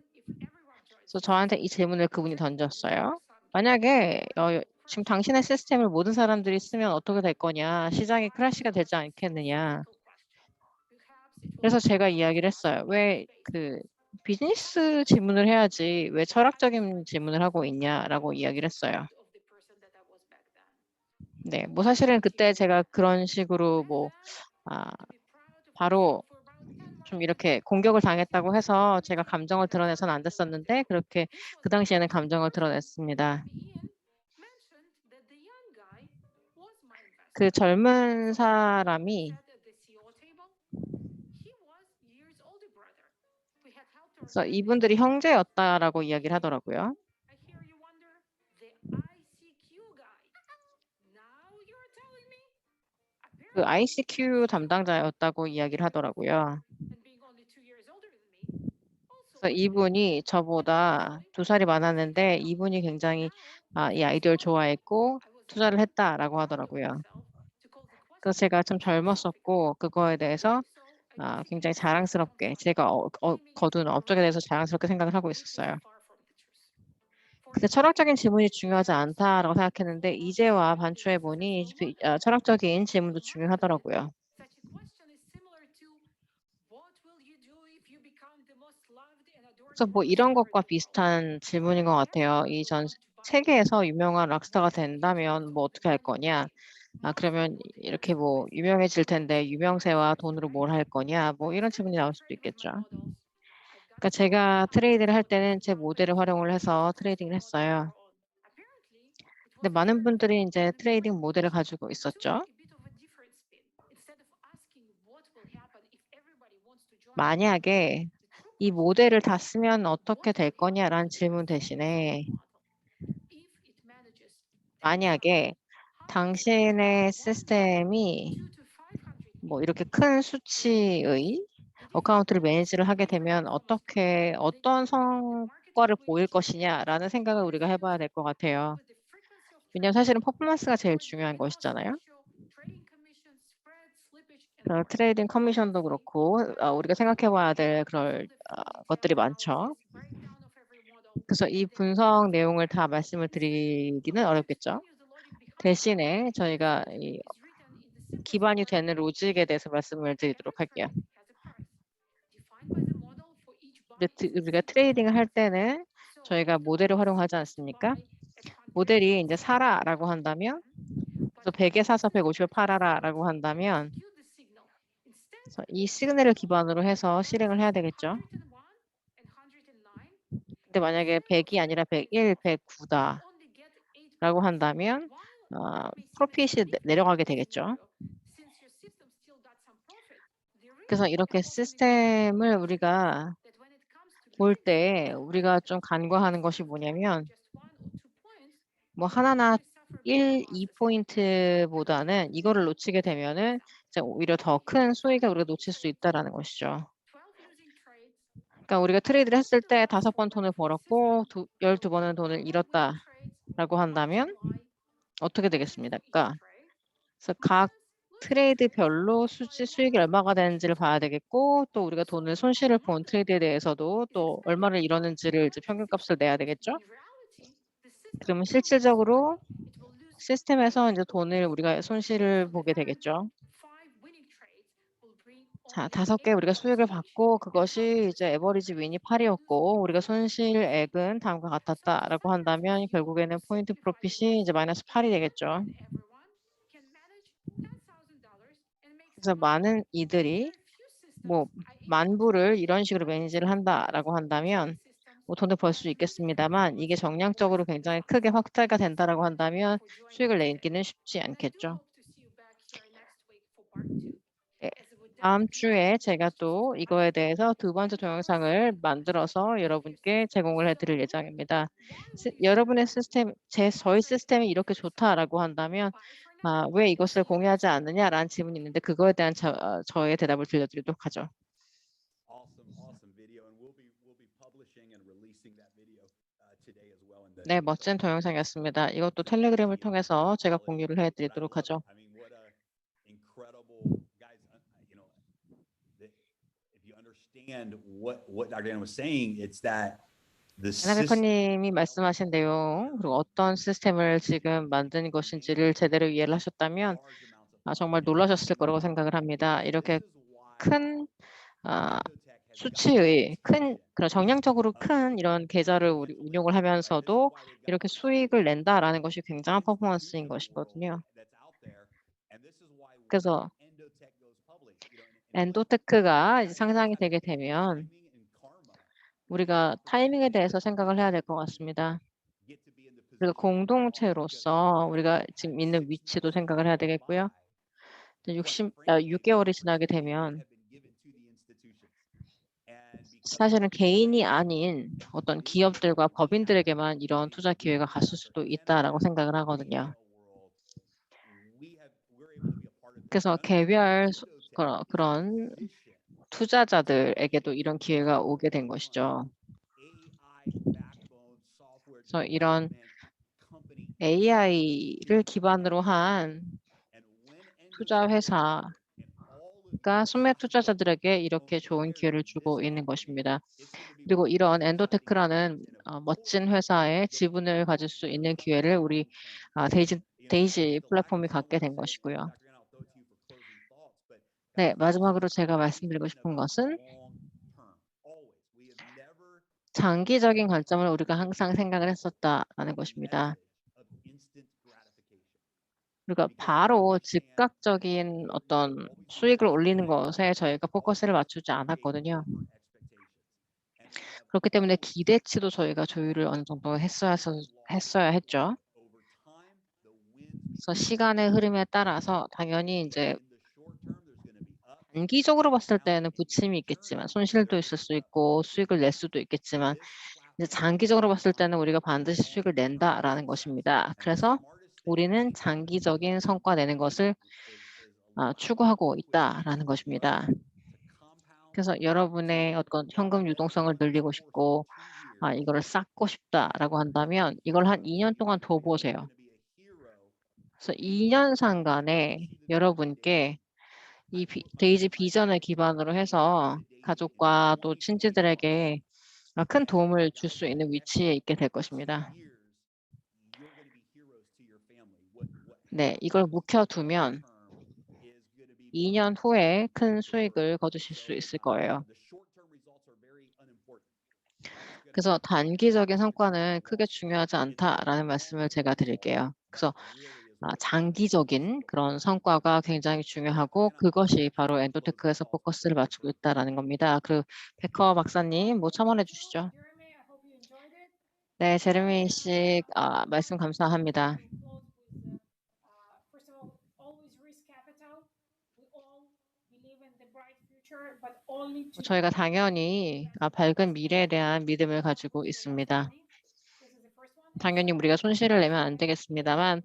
그래서 저한테 이 질문을 그분이 던졌어요. 만약에 지금 당신의 시스템을 모든 사람들이 쓰면 어떻게 될 거냐, 시장이 크래시가 되지 않겠느냐. 그래서 제가 이야기를 했어요. 왜 그 비즈니스 질문을 해야지 왜 철학적인 질문을 하고 있냐라고 이야기를 했어요. 네, 뭐 사실은 그때 제가 그런 식으로 뭐 바로 좀 이렇게 공격을 당했다고 해서 제가 감정을 드러내서는 안 됐었는데 그렇게 그 당시에는 감정을 드러냈습니다. 그 젊은 사람이 그래서 이분들이 형제였다라고 이야기를 하더라고요. I hear you wonder, the ICQ guy. Now you're telling me? 그 Apparently, ICQ 담당자였다고 이야기를 하더라고요. and being only 2 years older than me. Also, 그래서 이분이 저보다 2살이 많았는데 이분이 굉장히 이 아이디어를 좋아했고 투자를 했다라고 하더라고요. 그래서 제가 참 젊었었고 그거에 대해서 굉장히 자랑스럽게 제가 거둔 업적에 대해서 자랑스럽게 생각을 하고 있었어요. 근데 철학적인 질문이 중요하지 않다라고 생각했는데 이제와 반추해 보니 철학적인 질문도 중요하더라고요. 그래서 뭐 이런 것과 비슷한 질문인 것 같아요. 이 전 세계에서 유명한 락스타가 된다면 뭐 어떻게 할 거냐? 그러면 이렇게 뭐 유명해질 텐데 유명세와 돈으로 뭘 할 거냐? 뭐 이런 질문이 나올 수도 있겠죠. 그러니까 제가 트레이드를 할 때는 제 모델을 활용을 해서 트레이딩을 했어요. 근데 많은 분들이 이제 트레이딩 모델을 가지고 있었죠. 만약에 이 모델을 다 쓰면 어떻게 될 거냐라는 질문 대신에 만약에 당신의 시스템이 뭐 이렇게 큰 수치의 어카운트를 매니지를 하게 되면 어떤 성과를 보일 것이냐라는 생각을 우리가 해봐야 될 것 같아요. 왜냐하면 사실은 퍼포먼스가 제일 중요한 것이잖아요. 트레이딩 커미션도 그렇고 우리가 생각해봐야 될 그럴 것들이 많죠. 그래서 이 분석 내용을 다 말씀을 드리기는 어렵겠죠. 대신에 저희가 이 기반이 되는 로직에 대해서 말씀을 드리도록 할게요. 우리가 트레이딩을 할 때는 저희가 모델을 활용하지 않습니까? 모델이 이제 사라라고 한다면 그래서 100에 사서 150을 팔아라라고 한다면 그래서 이 시그널을 기반으로 해서 실행을 해야 되겠죠. 근데 만약에 100이 아니라 101, 109다 라고 한다면 프로핏이 내려가게 되겠죠. 그래서 이렇게 시스템을 우리가 볼 때 우리가 좀 간과하는 것이 뭐냐면 뭐 하나나 1, 2포인트보다는 이거를 놓치게 되면은 이제 오히려 더 큰 수익을 우리가 놓칠 수 있다라는 것이죠. 그러니까 우리가 트레이드를 했을 때 5번 돈을 벌었고 12번은 돈을 잃었다라고 한다면 어떻게 되겠습니까? 그래서 각 트레이드별로 수익이 얼마가 되는지를 봐야 되겠고 또 우리가 돈을 손실을 본 트레이드에 대해서도 또 얼마를 잃었는지를 이제 평균값을 내야 되겠죠. 그러면 실질적으로 시스템에서 이제 돈을 우리가 손실을 보게 되겠죠. 자, 5개 우리가 수익을 받고 그것이 이제 에버리지 윈이 8이었고 우리가 손실액은 다음과 같았다라고 한다면 결국에는 포인트 프로핏이 이제 마이너스 8이 되겠죠. 그래서 많은 이들이 뭐 10,000불을 이런 식으로 매니지를 한다라고 한다면 뭐 돈을 벌 수 있겠습니다만 이게 정량적으로 굉장히 크게 확대가 된다라고 한다면 수익을 내기는 쉽지 않겠죠. 네, 다음 주에 제가 또 이거에 대해서 2번째 동영상을 만들어서 여러분께 제공을 해드릴 예정입니다. 여러분의 시스템, 저희 시스템이 이렇게 좋다라고 한다면 왜 이것을 공유하지 않느냐라는 질문이 있는데 그거에 대한 저의 대답을 들려드리도록 하죠. 네, 멋진 동영상이었습니다. 이것도 텔레그램을 통해서 제가 공유를 해드리도록 하죠. 베커님이 말씀하신 내용 그리고 어떤 시스템을 지금 만든 것인지를 제대로 이해를 하셨다면 정말 놀라셨을 거라고 생각을 합니다. 이렇게 큰 수치의 그런 정량적으로 큰 이런 계좌를 운용을 하면서도 이렇게 수익을 낸다라는 것이 굉장한 퍼포먼스인 것이거든요. 그래서 엔도테크가 이제 상장이 되게 되면 우리가 타이밍에 대해서 생각을 해야 될 것 같습니다. 우리가 공동체로서 우리가 지금 있는 위치도 생각을 해야 되겠고요. 6개월이 지나게 되면 사실은 개인이 아닌 어떤 기업들과 법인들에게만 이런 투자 기회가 갔을 수도 있다라고 생각을 하거든요. 그래서 개별 그런 투자자들에게도 이런 기회가 오게 된 것이죠. 그래서 이런 AI를 기반으로 한 투자 회사가 소매 투자자들에게 이렇게 좋은 기회를 주고 있는 것입니다. 그리고 이런 엔도테크라는 멋진 회사의 지분을 가질 수 있는 기회를 우리 데이지 플랫폼이 갖게 된 것이고요. 네, 마지막으로 제가 말씀드리고 싶은 것은 장기적인 관점을 우리가 항상 생각을 했었다라는 것입니다. 우리가 바로 즉각적인 어떤 수익을 올리는 것에 저희가 포커스를 맞추지 않았거든요. 그렇기 때문에 기대치도 저희가 조율을 어느 정도 했어야 했죠. 그래서 시간의 흐름에 따라서 당연히 이제 단기적으로 봤을 때는 부침이 있겠지만 손실도 있을 수 있고 수익을 낼 수도 있겠지만 이제 장기적으로 봤을 때는 우리가 반드시 수익을 낸다라는 것입니다. 그래서 우리는 장기적인 성과 내는 것을 추구하고 있다라는 것입니다. 그래서 여러분의 어떤 현금 유동성을 늘리고 싶고 이거를 쌓고 싶다라고 한다면 이걸 한 2년 동안 더 보세요. 그래서 2년 상간에 여러분께 이 데이지 비전을 기반으로 해서 가족과 또 친지들에게 큰 도움을 줄 수 있는 위치에 있게 될 것입니다. 네, 이걸 묵혀두면 2년 후에 큰 수익을 거두실 수 있을 거예요. 그래서 단기적인 성과는 크게 중요하지 않다라는 말씀을 제가 드릴게요. 그래서 장기적인 그런 성과가 굉장히 중요하고 그것이 바로 엔도테크에서 포커스를 맞추고 있다라는 겁니다. 그리고 베커 박사님 뭐 첨언해 주시죠. 네, 제레미 씨 말씀 감사합니다. 저희가 당연히 밝은 미래에 대한 믿음을 가지고 있습니다. 당연히 우리가 손실을 내면 안 되겠습니다만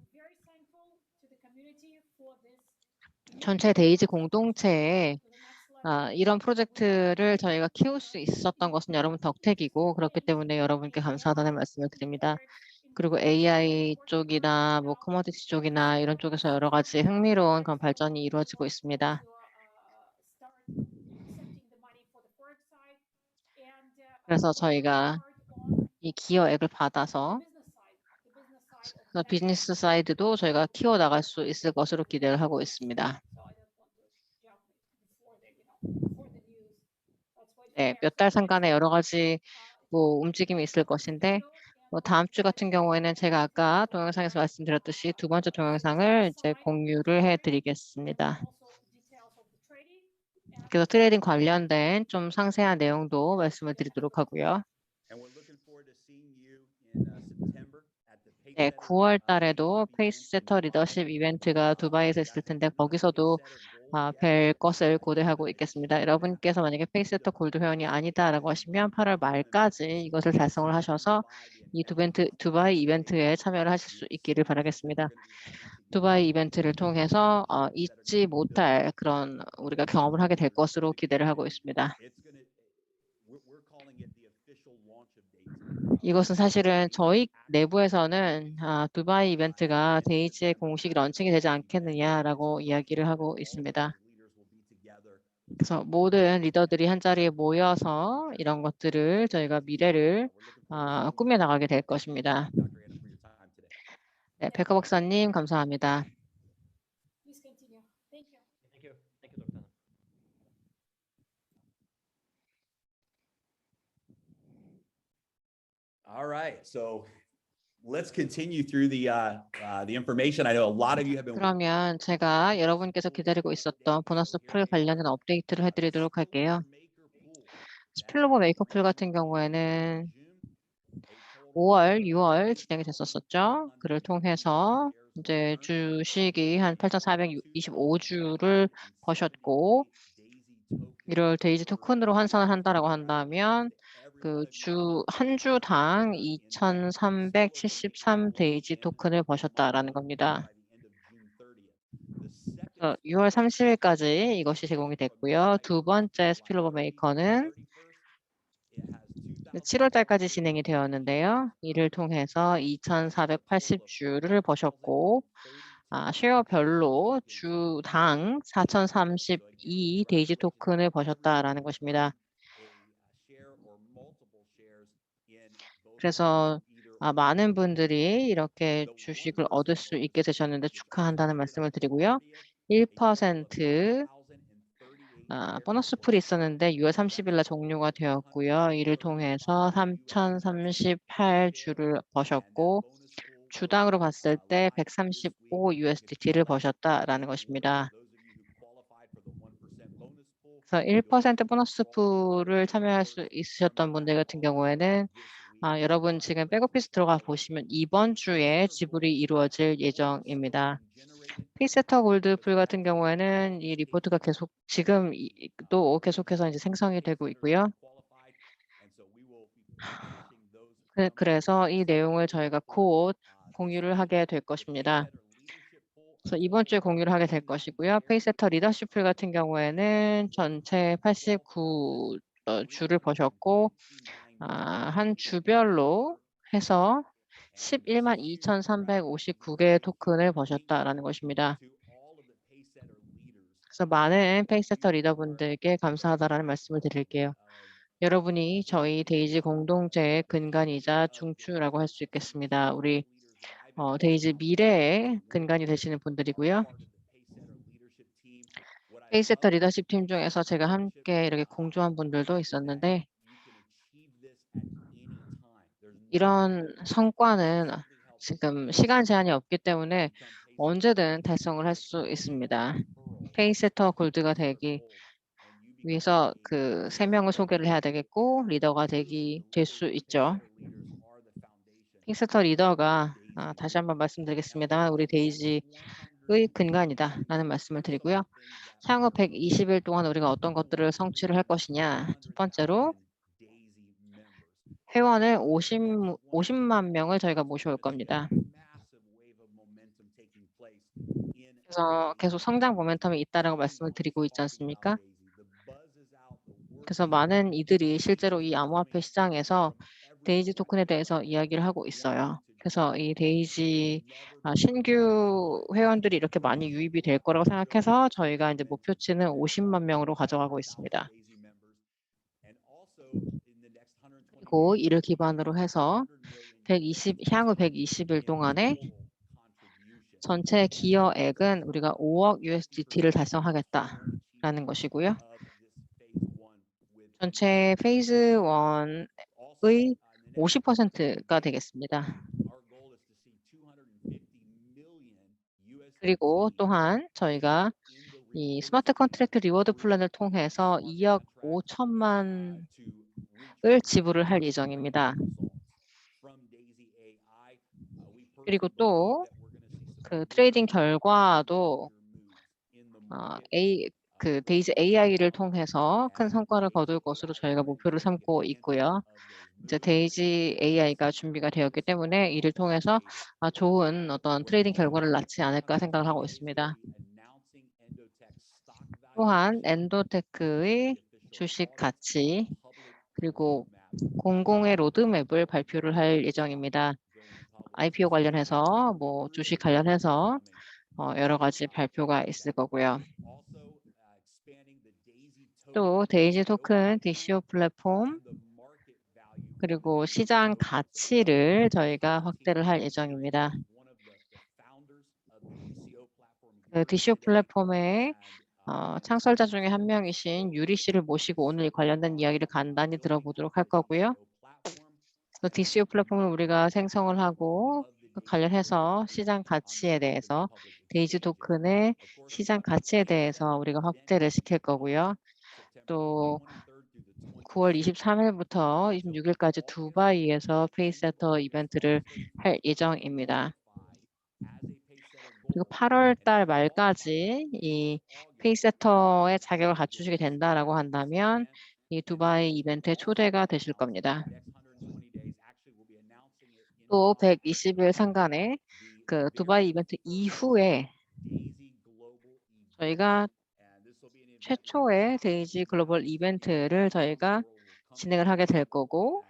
전체 데이지 공동체에 이런 프로젝트를 저희가 키울 수 있었던 것은 여러분 덕택이고 그렇기 때문에 여러분께 감사하다는 말씀을 드립니다. 그리고 AI 쪽이나 뭐 커머디티 쪽이나 이런 쪽에서 여러 가지 흥미로운 그런 발전이 이루어지고 있습니다. 그래서 저희가 이 기여액을 받아서 비즈니스 사이드도 저희가 키워나갈 수 있을 것으로 기대를 하고 있습니다. 네, 몇 달 상간에 여러 가지 뭐 움직임이 있을 것인데 다음 주 같은 경우에는 제가 아까 동영상에서 말씀드렸듯이 두 번째 동영상을 이제 공유를 해드리겠습니다. 그래서 트레이딩 관련된 좀 상세한 내용도 말씀을 드리도록 하고요. 네, 9월 달에도 페이스세터 리더십 이벤트가 두바이에서 있을 텐데 거기서도 뵐 것을 고대하고 있겠습니다. 여러분께서 만약에 페이스세터 골드 회원이 아니다라고 하시면 8월 말까지 이것을 달성을 하셔서 이 두바이 이벤트에 참여를 하실 수 있기를 바라겠습니다. 두바이 이벤트를 통해서 잊지 못할 그런 우리가 경험을 하게 될 것으로 기대를 하고 있습니다. 이것은 사실은 저희 내부에서는 두바이 이벤트가 데이지의 공식 런칭이 되지 않겠느냐라고 이야기를 하고 있습니다. 그래서 모든 리더들이 한자리에 모여서 이런 것들을 저희가 미래를 꾸며나가게 될 것입니다. 네, 베커 박사님 감사합니다. All right, so let's continue through the information. I know a lot of you have been. 그러면 제가 여러분께서 기다리고 있었던 보너스 풀 관련된 업데이트를 해드리도록 할게요. 스필로버 메이커풀 같은 경우에는 5월, 6월 진행이 됐었었죠. 그를 통해서 이제 주식이 한 8,425주를 버셨고 이를 데이지 토큰으로 환산을 한다라고 한다면 한 주당 2,373 데이지 토큰을 버셨다라는 겁니다. 6월 30일까지 이것이 제공이 됐고요. 두 번째 스필오버 메이커는 7월 달까지 진행이 되었는데요. 이를 통해서 2,480주를 버셨고 쉐어별로 주당 4,032 데이지 토큰을 버셨다라는 것입니다. 그래서 많은 분들이 이렇게 주식을 얻을 수 있게 되셨는데 축하한다는 말씀을 드리고요. 1% 보너스 풀이 있었는데 6월 30일 날 종료가 되었고요. 이를 통해서 3,038주를 버셨고 주당으로 봤을 때 135 USDT를 버셨다라는 것입니다. 그래서 1% 보너스 풀을 참여할 수 있으셨던 분들 같은 경우에는 여러분 지금 백오피스 들어가 보시면 이번 주에 지불이 이루어질 예정입니다. 페이세터 골드풀 같은 경우에는 이 리포트가 지금도 계속해서 이제 생성이 되고 있고요. 그래서 이 내용을 저희가 곧 공유를 하게 될 것입니다. 그래서 이번 주에 공유를 하게 될 것이고요. 페이세터 리더십풀 같은 경우에는 전체 89주를 버셨고 한 주별로 해서 11만 2,359개의 토큰을 버셨다라는 것입니다. 그래서 많은 페이세터 리더분들께 감사하다라는 말씀을 드릴게요. 여러분이 저희 데이지 공동체의 근간이자 중추라고 할 수 있겠습니다. 우리 데이지 미래의 근간이 되시는 분들이고요. 페이세터 리더십 팀 중에서 제가 함께 이렇게 공조한 분들도 있었는데 이런 성과는 지금 시간 제한이 없기 때문에 언제든 달성을 할 수 있습니다. 페이세터 골드가 되기 위해서 그 3명을 소개를 해야 되겠고 리더가 될 수 있죠. 페이세터 리더가 다시 한번 말씀드리겠습니다. 우리 데이지의 근간이다라는 말씀을 드리고요. 향후 120일 동안 우리가 어떤 것들을 성취를 할 것이냐. 첫 번째로 회원을 50만 명을 저희가 모셔올 겁니다. 그래서 계속 성장 모멘텀이 있다라고 말씀을 드리고 있지 않습니까? 그래서 많은 이들이 실제로 이 암호화폐 시장에서 데이지 토큰에 대해서 이야기를 하고 있어요. 그래서 이 데이지 신규 회원들이 이렇게 많이 유입이 될 거라고 생각해서 저희가 이제 목표치는 50만 명으로 가져가고 있습니다. 그리고 이를 기반으로 해서 향후 120일 동안에 전체 기여액은 우리가 5억 USDT를 달성하겠다라는 것이고요. 전체 페이즈 1의 50%가 되겠습니다. 그리고 또한 저희가 이 스마트 컨트랙트 리워드 플랜을 통해서 2억 5천만을 지불을 할 예정입니다. 그리고 또 그 트레이딩 결과도 데이지 AI를 통해서 큰 성과를 거둘 것으로 저희가 목표를 삼고 있고요. 이제 데이지 AI가 준비가 되었기 때문에 이를 통해서 좋은 어떤 트레이딩 결과를 낳지 않을까 생각을 하고 있습니다. 또한 엔도테크의 주식 가치 그리고 공공의 로드맵을 발표를 할 예정입니다. IPO 관련해서 주식 관련해서 여러 가지 발표가 있을 거고요. 또 데이지 토큰 DCO 플랫폼 그리고 시장 가치를 저희가 확대를 할 예정입니다. 그 DCO 플랫폼의 창설자 중에 한 명이신 유리 씨를 모시고 오늘 관련된 이야기를 간단히 들어보도록 할 거고요. DCO 플랫폼을 우리가 생성을 하고 관련해서 시장 가치에 대해서 데이지 토큰의 시장 가치에 대해서 우리가 확대를 시킬 거고요. 또 9월 23일부터 26일까지 두바이에서 페이세터 이벤트를 할 예정입니다. 그리고 8월 달 말까지 이 페이세터의 자격을 갖추시게 된다라고 한다면 이 두바이 이벤트에 초대가 되실 겁니다. 또 120일 상간에 그 두바이 이벤트 이후에 저희가 최초의 데이지 글로벌 이벤트를 저희가 진행을 하게 될 거고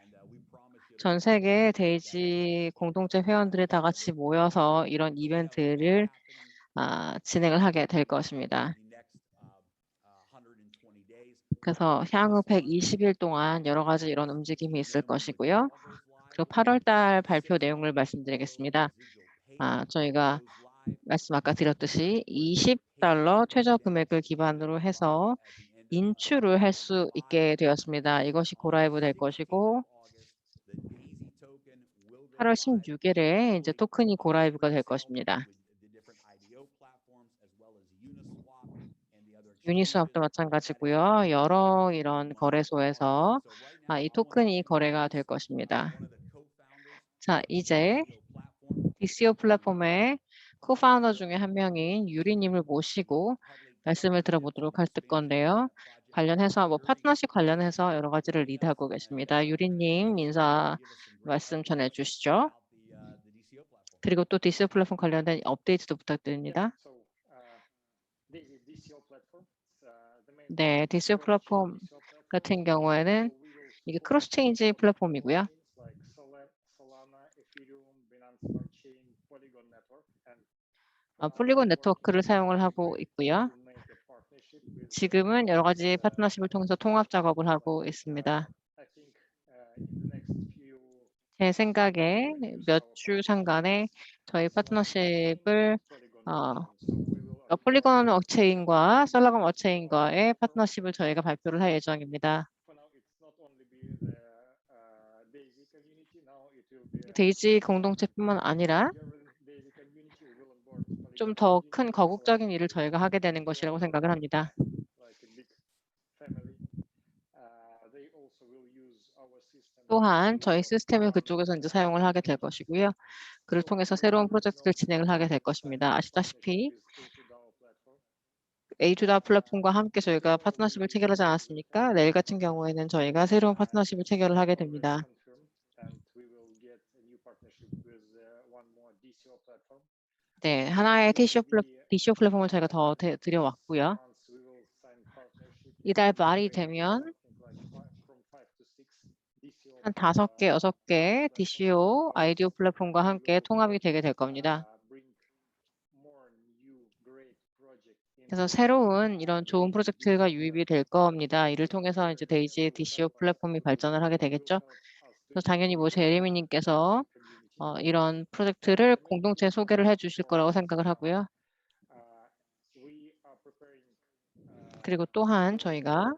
전 세계 데이지 공동체 회원들이 다 같이 모여서 이런 이벤트를 진행을 하게 될 것입니다. 그래서 향후 120일 동안 여러 가지 이런 움직임이 있을 것이고요. 그리고 8월 달 발표 내용을 말씀드리겠습니다. 저희가 말씀 아까 드렸듯이 $20 최저 금액을 기반으로 해서 인출을 할 수 있게 되었습니다. 이것이 고라이브 될 것이고 8월 16일에 이제 토큰이 고라이브가 될 것입니다. 유니스왑도 마찬가지고요. 여러 이런 거래소에서 이 토큰이 거래가 될 것입니다. 자, 이제 DCO 플랫폼의 코파운더 중에 한 명인 유리님을 모시고 말씀을 들어보도록 할 건데요. 관련해서 파트너십 관련해서 여러 가지를 리드하고 계십니다. 유리님 인사 말씀 전해주시죠. 그리고 또 DCO 플랫폼 관련된 업데이트도 부탁드립니다. 네, DCO 플랫폼 같은 경우에는 이게 크로스체인지 플랫폼이고요. 폴리곤 네트워크를 사용을 하고 있고요. 지금은 여러 가지 파트너십을 통해서 통합 작업을 하고 있습니다. 제 생각에 몇 주 상간에 저희 파트너십을 폴리곤 업체인과 솔라건 업체인과의 파트너십을 저희가 발표를 할 예정입니다. 데이지 공동체뿐만 아니라 좀 더 큰 거국적인 일을 저희가 하게 되는 것이라고 생각을 합니다. 또한 저희 시스템을 그쪽에서 이제 사용을 하게 될 것이고요. 그를 통해서 새로운 프로젝트를 진행을 하게 될 것입니다. 아시다시피 A2다 플랫폼과 함께 저희가 파트너십을 체결하지 않았습니까? 내일 같은 경우에는 저희가 새로운 파트너십을 체결을 하게 됩니다. 네, 하나의 DCO 플랫폼을 저희가 더 드려왔고요. 이달 말이 되면 한 5개, 6개 DCO 아이디어 플랫폼과 함께 통합이 되게 될 겁니다. 그래서 새로운 이런 좋은 프로젝트가 유입이 될 겁니다. 이를 통해서 이제 데이지 DCO 플랫폼이 발전을 하게 되겠죠. 그래서 당연히 제레미님께서 이런 프로젝트를 공동체에 소개를 해주실 거라고 생각을 하고요. 그리고 또한 저희가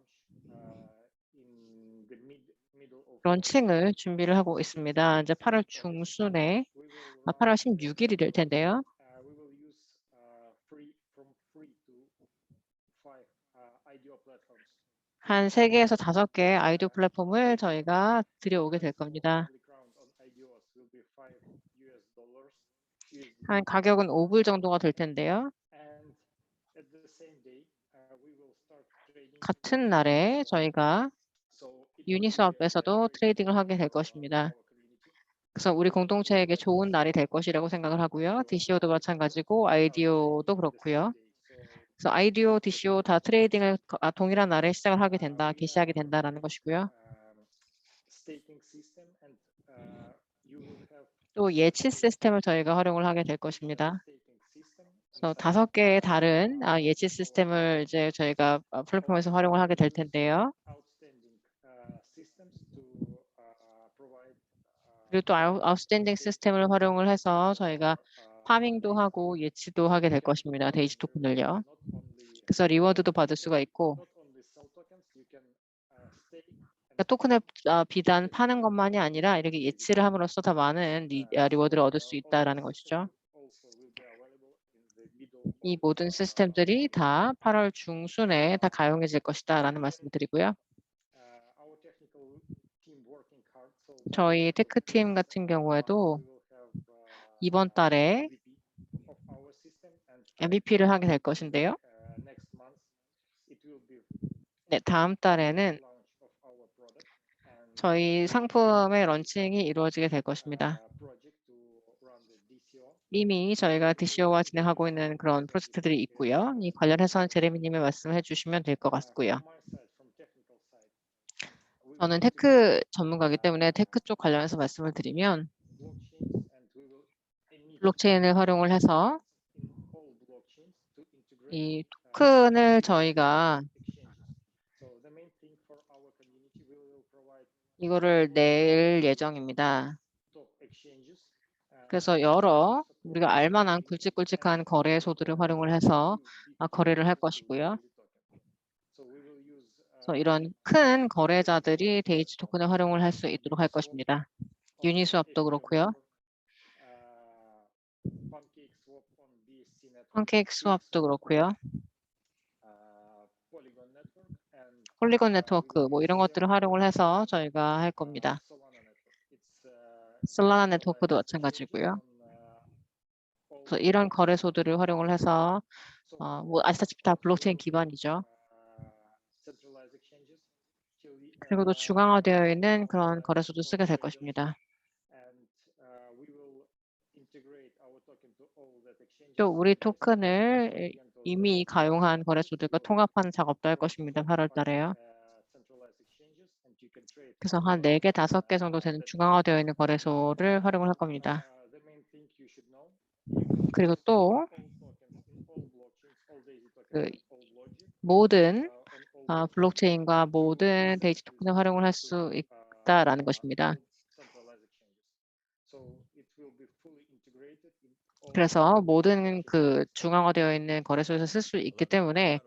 런칭을 준비를 하고 있습니다. 이제 8월 중순에 8월 16일이 될 텐데요. 한 3개에서 5개 아이디어 플랫폼을 저희가 들여오게 될 겁니다. 한 가격은 $5 정도가 될 텐데요. 같은 날에 저희가 유니스왑에서도 트레이딩을 하게 될 것입니다. 그래서 우리 공동체에게 좋은 날이 될 것이라고 생각을 하고요. DCO도 마찬가지고 아이디어도 그렇고요. 그래서 아이디어, DCO 다 트레이딩을 동일한 날에 시작을 하게 된다, 개시하게 된다라는 것이고요. 또 예치 시스템을 저희가 활용을 하게 될 것입니다. 그래서 5개의 다른 예치 시스템을 이제 저희가 플랫폼에서 활용을 하게 될 텐데요. 그리고 또 아웃스탠딩 시스템을 활용을 해서 저희가 파밍도 하고 예치도 하게 될 것입니다. 데이지 토큰을요. 그래서 리워드도 받을 수가 있고 그러니까 토큰을 비단 파는 것만이 아니라 이렇게 예치를 함으로써 더 많은 리워드를 얻을 수 있다는 것이죠. 이 모든 시스템들이 다 8월 중순에 다 가용해질 것이다 라는 말씀을 드리고요. 저희 테크팀 같은 경우에도 이번 달에 MVP를 하게 될 것인데요. 네, 다음 달에는 저희 상품의 런칭이 이루어지게 될 것입니다. 이미 저희가 DCO와 진행하고 있는 그런 프로젝트들이 있고요. 이 관련해서는 제레미님이 말씀해 주시면 될 것 같고요. 저는 테크 전문가이기 때문에 테크 쪽 관련해서 말씀을 드리면 블록체인을 활용을 해서 이 토큰을 저희가 이거를 낼 예정입니다. 그래서 여러 우리가 알만한 굵직굵직한 거래소들을 활용을 해서 거래를 할 것이고요. 그래서 이런 큰 거래자들이 데이지 토큰을 활용을 할 수 있도록 할 것입니다. 유니스왑도 그렇고요. 펀케이크 스왑도 그렇고요. 폴리곤 네트워크 뭐 이런 것들을 활용을 해서 저희가 할 겁니다. 솔라나 네트워크도 마찬가지고요. 그래서 이런 거래소들을 활용을 해서 뭐 아시다시피 다 블록체인 기반이죠. 그리고 또 중앙화되어 있는 그런 거래소도 쓰게 될 것입니다. 또 우리 토큰을 이미 가용한 거래소들과 통합하는 작업도 할 것입니다. 8월 달에요. 그래서 한 4개, 5개 정도 되는 중앙화되어 있는 거래소를 활용을 할 겁니다. 그리고 또 그 모든 블록체인과 모든 데이지 토큰을 활용을 할 수 있다라는 것입니다. 그래서 모든 그 중앙화되어 있는 거래소에서 쓸 수 있기 때문에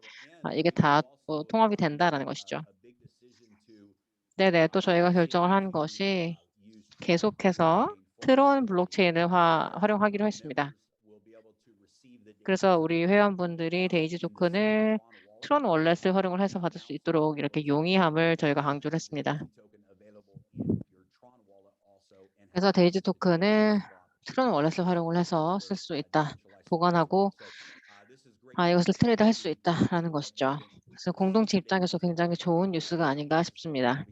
이게 다 통합이 된다라는 것이죠. 네네, 또 저희가 결정을 한 것이 계속해서 트론 블록체인을 활용하기로 했습니다. 그래서 우리 회원분들이 데이지 토큰을 트론 월렛을 활용을 해서 받을 수 있도록 이렇게 용이함을 저희가 강조를 했습니다. 그래서 데이지 토큰을 트론 월렛을 활용을 해서 쓸 수 있다, 보관하고 이것을 트레이드 할 수 있다라는 것이죠. 그래서 공동체 입장에서 굉장히 좋은 뉴스가 아닌가 싶습니다.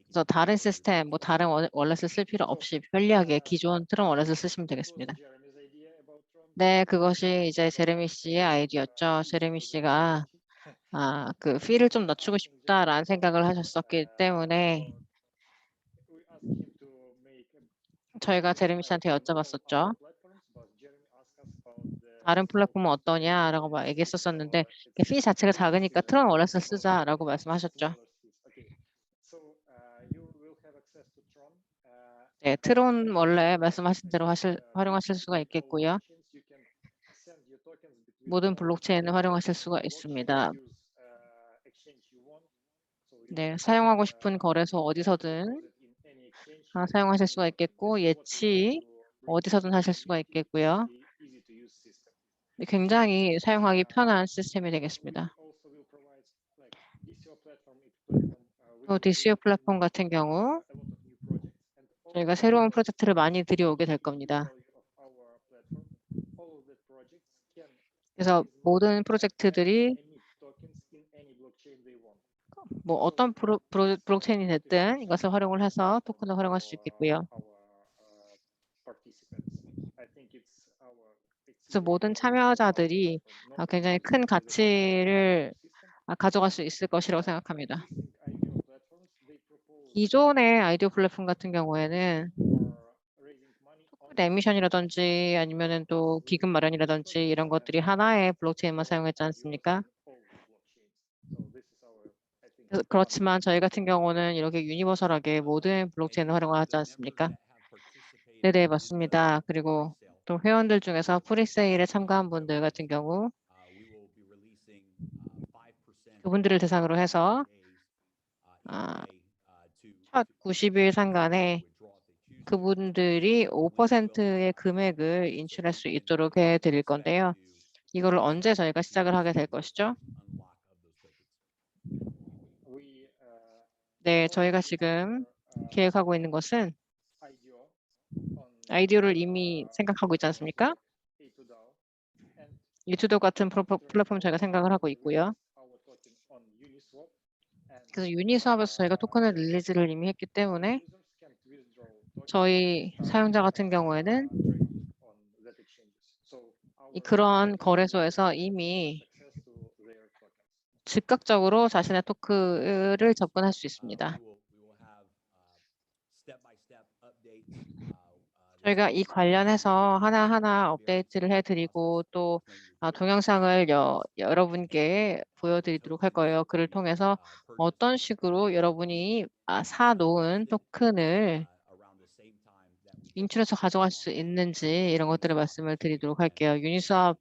그래서 다른 시스템, 뭐 다른 월렛을 쓸 필요 없이 편리하게 기존 트론 월렛을 쓰시면 되겠습니다. 네, 그것이 이제 제레미 씨의 아이디어였죠. 제레미 씨가 그 피를 좀 낮추고 싶다라는 생각을 하셨었기 때문에 저희가 제레미 씨한테 여쭤봤었죠. 다른 플랫폼은 어떠냐라고 막 얘기했었는데 피 자체가 작으니까 트론 월렛을 쓰자라고 말씀하셨죠. 네, 트론 원래 말씀하신 대로 활용하실 수가 있겠고요. 모든 블록체인을 활용하실 수가 있습니다. 네, 사용하고 싶은 거래소 어디서든 사용하실 수가 있겠고 예치 어디서든 하실 수가 있겠고요. 굉장히 사용하기 편한 시스템이 되겠습니다. 또 DCO 플랫폼 같은 경우 저희가 새로운 프로젝트를 많이 들여오게 될 겁니다. 그래서 모든 프로젝트들이 뭐 어떤 블록체인이 됐든 이것을 활용을 해서 토큰을 활용할 수 있겠고요. 그래서 모든 참여자들이 굉장히 큰 가치를 가져갈 수 있을 것이라고 생각합니다. 기존의 아이디어 플랫폼 같은 경우에는 토큰 에미션이라든지 아니면은 또 기금 마련이라든지 이런 것들이 하나의 블록체인만 사용했지 않습니까? 그렇지만 저희 같은 경우는 이렇게 유니버설하게 모든 블록체인을 활용하지 않습니까? 네네, 맞습니다. 그리고 또 회원들 중에서 프리세일에 참가한 분들 같은 경우 그분들을 대상으로 해서 첫 90일 상간에 그분들이 5%의 금액을 인출할 수 있도록 해드릴 건데요. 이거를 언제 저희가 시작을 하게 될 것이죠? 네, 저희가 지금 계획하고 있는 것은 아이디어를 이미 생각하고 있지 않습니까? 유튜브 같은 플랫폼 저희가 생각을 하고 있고요. 그래서 유니스왑에서 저희가 토큰을 릴리즈를 이미 했기 때문에 저희 사용자 같은 경우에는 그런 거래소에서 이미 즉각적으로 자신의 토큰을 접근할 수 있습니다. 저희가 이 관련해서 하나하나 업데이트를 해드리고 또 동영상을 여러분께 보여드리도록 할 거예요. 그를 통해서 어떤 식으로 여러분이 사놓은 토큰을 인출해서 가져갈 수 있는지 이런 것들을 말씀을 드리도록 할게요. 유니스왑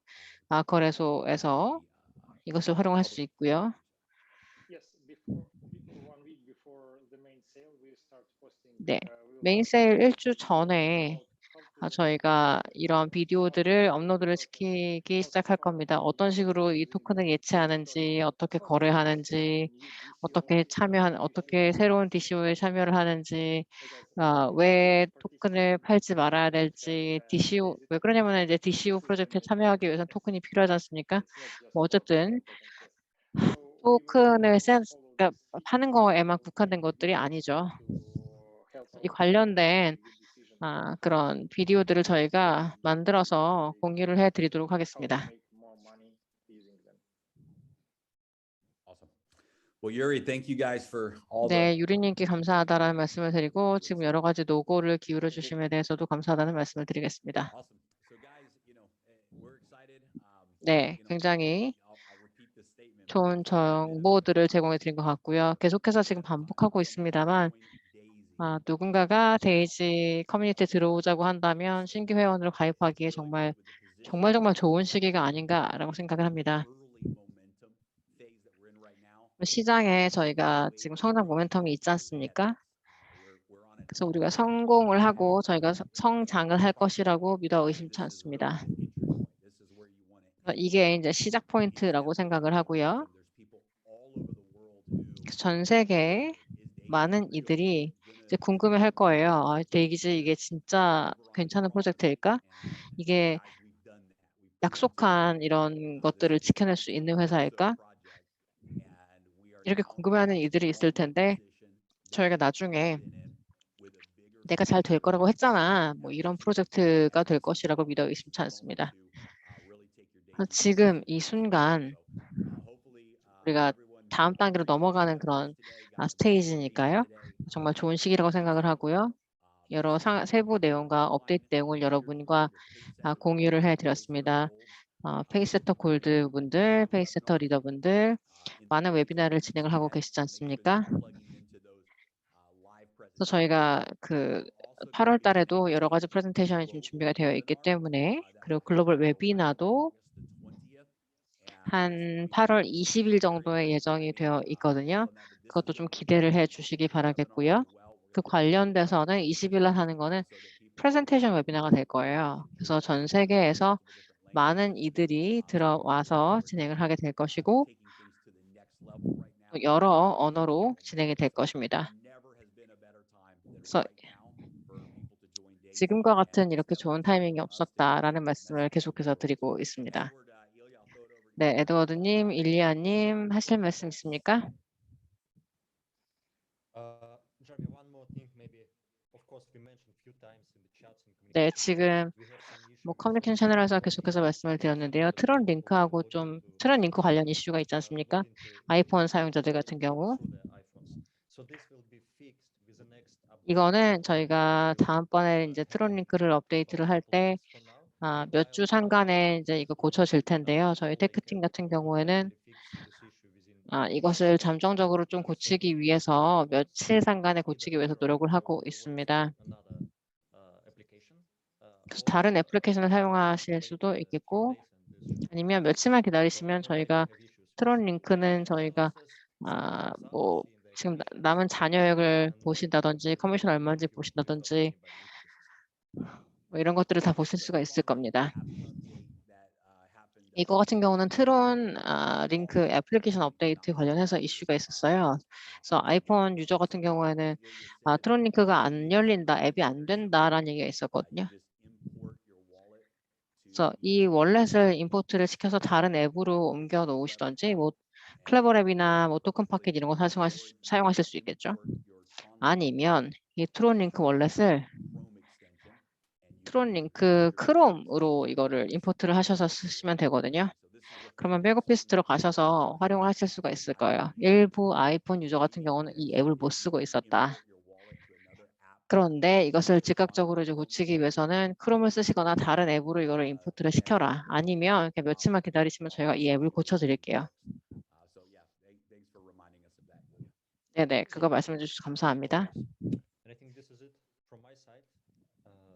거래소에서 이것을 활용할 수 있고요. 네, 메인 세일 1주 전에 저희가 이런 비디오들을 업로드를 시키기 시작할 겁니다. 어떤 식으로 이 토큰을 예치하는지, 어떻게 거래하는지, 어떻게 새로운 DCO에 참여를 하는지, 왜 토큰을 팔지 말아야 될지, DCO, 왜 그러냐면 이제 DCO 프로젝트에 참여하기 위해서는 토큰이 필요하지 않습니까? 뭐 어쨌든 토큰을 그러니까 파는 거에만 국한된 것들이 아니죠. 이 관련된 그런 비디오들을 저희가 만들어서 공유를 해드리도록 하겠습니다. Well, Yuri, thank you guys for all the 네, 유리님께 감사하다라는 말씀을 드리고 지금 여러 가지 노고를 기울여 주심에 대해서도 감사하다는 말씀을 드리겠습니다. awesome. So guys, we're excited. 네, 굉장히 좋은 정보들을 제공해 드린 것 같고요. 계속해서 지금 반복하고 있습니다만 누군가가 데이지 커뮤니티에 들어오자고 한다면 신규 회원으로 가입하기에 정말 좋은 시기가 아닌가라고 생각을 합니다. 시장에 저희가 지금 성장 모멘텀이 있지 않습니까? 그래서 우리가 성공을 하고 저희가 성장을 할 것이라고 믿어 의심치 않습니다. 이게 이제 시작 포인트라고 생각을 하고요. 전 세계 많은 이들이 이제 궁금해할 거예요. 데이지 이게 진짜 괜찮은 프로젝트일까? 이게 약속한 이런 것들을 지켜낼 수 있는 회사일까? 이렇게 궁금해하는 이들이 있을 텐데 저희가 나중에 내가 잘 될 거라고 했잖아. 뭐 이런 프로젝트가 될 것이라고 믿어 의심치 않습니다. 지금 이 순간 우리가 다음 단계로 넘어가는 그런 스테이지니까요. 정말 좋은 시기라고 생각을 하고요. 여러 세부 내용과 업데이트 내용을 여러분과 공유를 해드렸습니다. 페이세터 골드 분들, 페이세터 리더 분들 많은 웨비나를 진행을 하고 계시지 않습니까? 그래서 저희가 8월 달에도 여러 가지 프레젠테이션이 좀 준비가 되어 있기 때문에 그리고 글로벌 웨비나도 한 8월 20일 정도에 예정이 되어 있거든요. 그것도 좀 기대를 해 주시기 바라겠고요. 그 관련돼서는 20일 날 하는 거는 프레젠테이션 웨비나가 될 거예요. 그래서 전 세계에서 많은 이들이 들어와서 진행을 하게 될 것이고 여러 언어로 진행이 될 것입니다. 그래서 지금과 같은 이렇게 좋은 타이밍이 없었다라는 말씀을 계속해서 드리고 있습니다. 네, 에드워드님, 일리아님 하실 말씀 있습니까? Jeremy, one more thing, maybe. Of course, we mentioned a few times in the chats and 네, communication. 지금 We have some issue 뭐 with 커뮤니케이션 채널에서 계속해서 말씀을 드렸는데요. 트론 링크하고 트론 링크 관련 이슈가 있지 않습니까? 아이폰 사용자들 같은 경우. 이거는 저희가 다음번에 이제 트론 링크를 업데이트를 할 때 몇 주 상간에 이제 이거 고쳐질 텐데요. 저희 테크팀 같은 경우에는 이것을 잠정적으로 좀 고치기 위해서 며칠 상간에 고치기 위해서 노력을 하고 있습니다. 그래서 다른 애플리케이션을 사용하실 수도 있겠고 아니면 며칠만 기다리시면 저희가 트론 링크는 저희가 뭐 지금 남은 잔여액을 보신다든지 커미션 얼마인지 보신다든지 뭐 이런 것들을 다 보실 수가 있을 겁니다. 이거 같은 경우는 트론 링크 애플리케이션 업데이트 관련해서 이슈가 있었어요. 그래서 아이폰 유저 같은 경우에는 트론 링크가 안 열린다, 앱이 안 된다라는 얘기가 있었거든요. 그래서 이 월렛을 임포트를 시켜서 다른 앱으로 옮겨 놓으시던지 뭐 클레버랩이나 뭐 토큰 파켓 이런 거 사용하실 수 있겠죠. 아니면 이 트론링크 월렛을 트론링크 크롬으로 이거를 임포트를 하셔서 쓰시면 되거든요. 그러면 백오피스 들어가셔서 활용을 하실 수가 있을 거예요. 일부 아이폰 유저 같은 경우는 이 앱을 못 쓰고 있었다. 그런데 이것을 즉각적으로 이제 고치기 위해서는 크롬을 쓰시거나 다른 앱으로 이거를 임포트를 시켜라. 아니면 그냥 며칠만 기다리시면 저희가 이 앱을 고쳐드릴게요. 네네, 그거 말씀해 주셔서 감사합니다. And I think this is it from my side.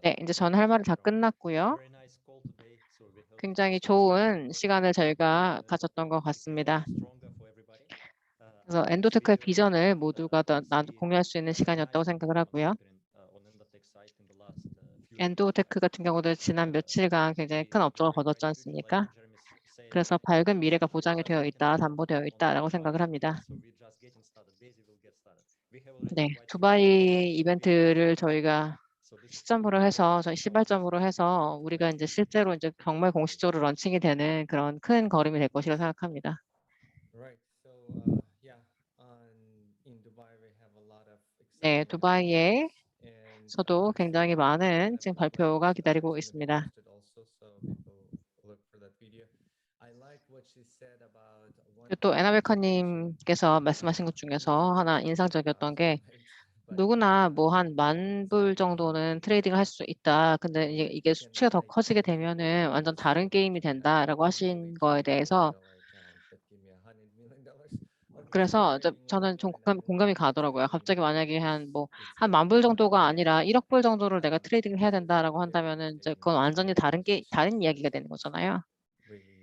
네, 이제 저는 할 말이 다 끝났고요. Very nice call today. So we hope 굉장히 좋은 시간을 저희가 가졌던 것 같습니다. stronger for everybody. 그래서 엔도테크의 비전을 모두가 다 공유할 수 있는 시간이었다고 생각을 하고요. 엔도테크 같은 경우도 지난 며칠간 굉장히 큰 업적을 거뒀지 않습니까? 그래서 밝은 미래가 보장이 되어 있다, 담보되어 있다라고 생각을 합니다. 네, 두바이 이벤트를 저희가 시점으로 해서 저희 시발점으로 해서 우리가 이제 실제로 이제 정말 공식적으로 런칭이 되는 그런 큰 걸음이 될 것이라고 생각합니다. Right. So yeah, in Dubai we have a lot of 네, exciting 두바이에 announcements and 서도 굉장히 많은 지금 발표가 기다리고 it's been 있습니다. posted also, so people look for that video. I like what she said about 그리고 또 에나베카님께서 말씀하신 것 중에서 하나 인상적이었던 게 누구나 뭐 한 10,000불 정도는 트레이딩을 할 수 있다. 근데 이게 수치가 더 커지게 되면은 완전 다른 게임이 된다라고 하신 거에 대해서 그래서 저는 좀 공감이 가더라고요. 갑자기 만약에 한 10,000불 정도가 아니라 1억 불 정도를 내가 트레이딩을 해야 된다라고 한다면은 이제 그건 완전히 다른 이야기가 되는 거잖아요. really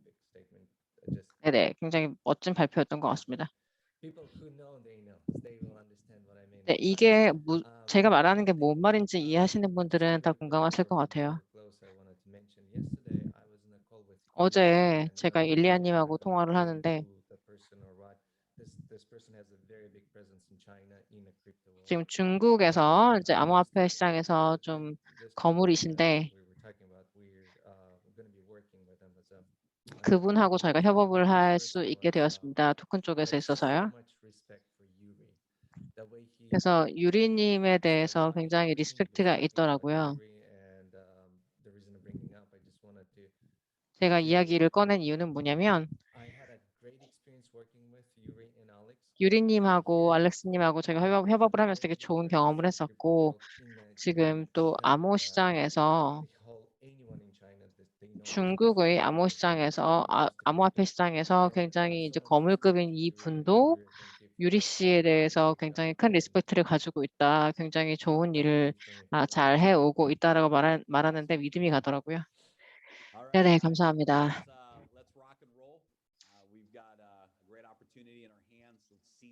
big statement. Just 네네, 굉장히 멋진 발표였던 것 같습니다. people who know, they know. They will understand what I mean. 네, 이게 제가 말하는 게 뭔 말인지 이해하시는 분들은 다 공감하실 것 같아요. 어제 제가 일리아님하고 통화를 하는데 지금 중국에서 이제 암호화폐 시장에서 좀 거물이신데 그분하고 저희가 협업을 할 수 있게 되었습니다. 토큰 쪽에서 있어서요. 그래서 유리님에 대해서 굉장히 리스펙트가 있더라고요. 제가 이야기를 꺼낸 이유는 뭐냐면 유리님하고 알렉스님하고 제가 협업을 하면서 되게 좋은 경험을 했었고 지금 또 암호 시장에서 중국의 암호 시장에서 암호화폐 시장에서 굉장히 이제 거물급인 이 분도 유리 씨에 대해서 굉장히 큰 리스펙트를 가지고 있다. 굉장히 좋은 일을 잘 해오고 있다라고 말하는데 믿음이 가더라고요. 네네, 감사합니다.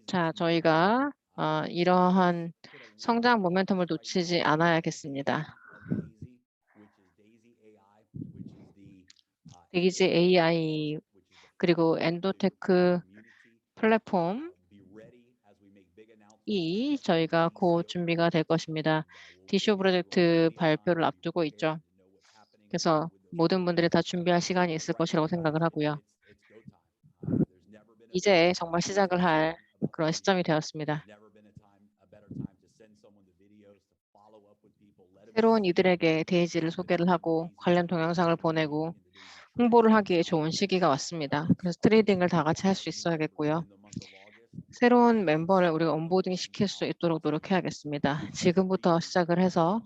자, 저희가 이러한 성장 모멘텀을 놓치지 않아야겠습니다. 데이지 AI 그리고 엔도테크 플랫폼이 저희가 곧 준비가 될 것입니다. 디쇼 프로젝트 발표를 앞두고 있죠. 그래서 모든 분들이 다 준비할 시간이 있을 것이라고 생각을 하고요. 이제 정말 시작을 할 그런 시점이 되었습니다. 새로운 이들에게 데이지를 소개를 하고 관련 동영상을 보내고 홍보를 하기에 좋은 시기가 왔습니다. 그래서 트레이딩을 다 같이 할 수 있어야겠고요. 새로운 멤버를 우리가 온보딩 시킬 수 있도록 노력해야겠습니다. 지금부터 시작을 해서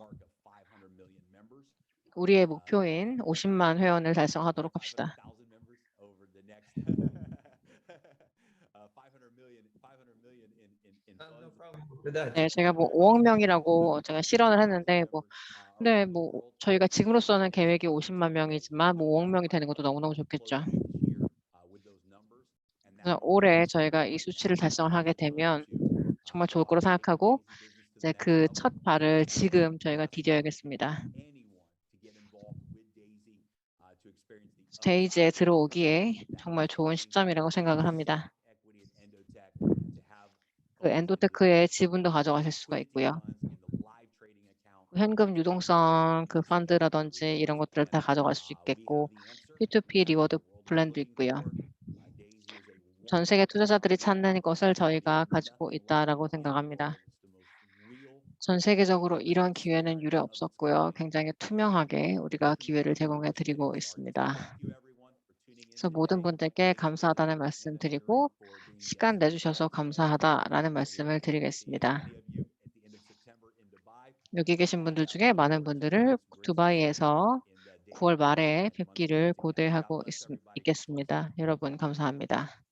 우리의 목표인 50만 회원을 달성하도록 합시다. 네, 제가 5억 명이라고 제가 실언을 했는데 근데 저희가 지금으로서는 계획이 50만 명이지만 5억 명이 되는 것도 너무너무 좋겠죠. 그래서 올해 저희가 이 수치를 달성을 하게 되면 정말 좋을 거로 생각하고 이제 그 첫 발을 지금 저희가 디뎌야겠습니다. 데이지에 들어오기에 정말 좋은 시점이라고 생각을 합니다. 그 엔도테크의 지분도 가져가실 수가 있고요. 현금 유동성 그 펀드라든지 이런 것들을 다 가져갈 수 있겠고 P2P 리워드 플랜도 있고요. 전 세계 투자자들이 찾는 것을 저희가 가지고 있다라고 생각합니다. 전 세계적으로 이런 기회는 유례 없었고요. 굉장히 투명하게 우리가 기회를 제공해 드리고 있습니다. 그래서 모든 분들께 감사하다는 말씀 드리고 시간 내주셔서 감사하다라는 말씀을 드리겠습니다. 여기 계신 분들 중에 많은 분들을 두바이에서 9월 말에 뵙기를 고대하고 있겠습니다. 여러분 감사합니다.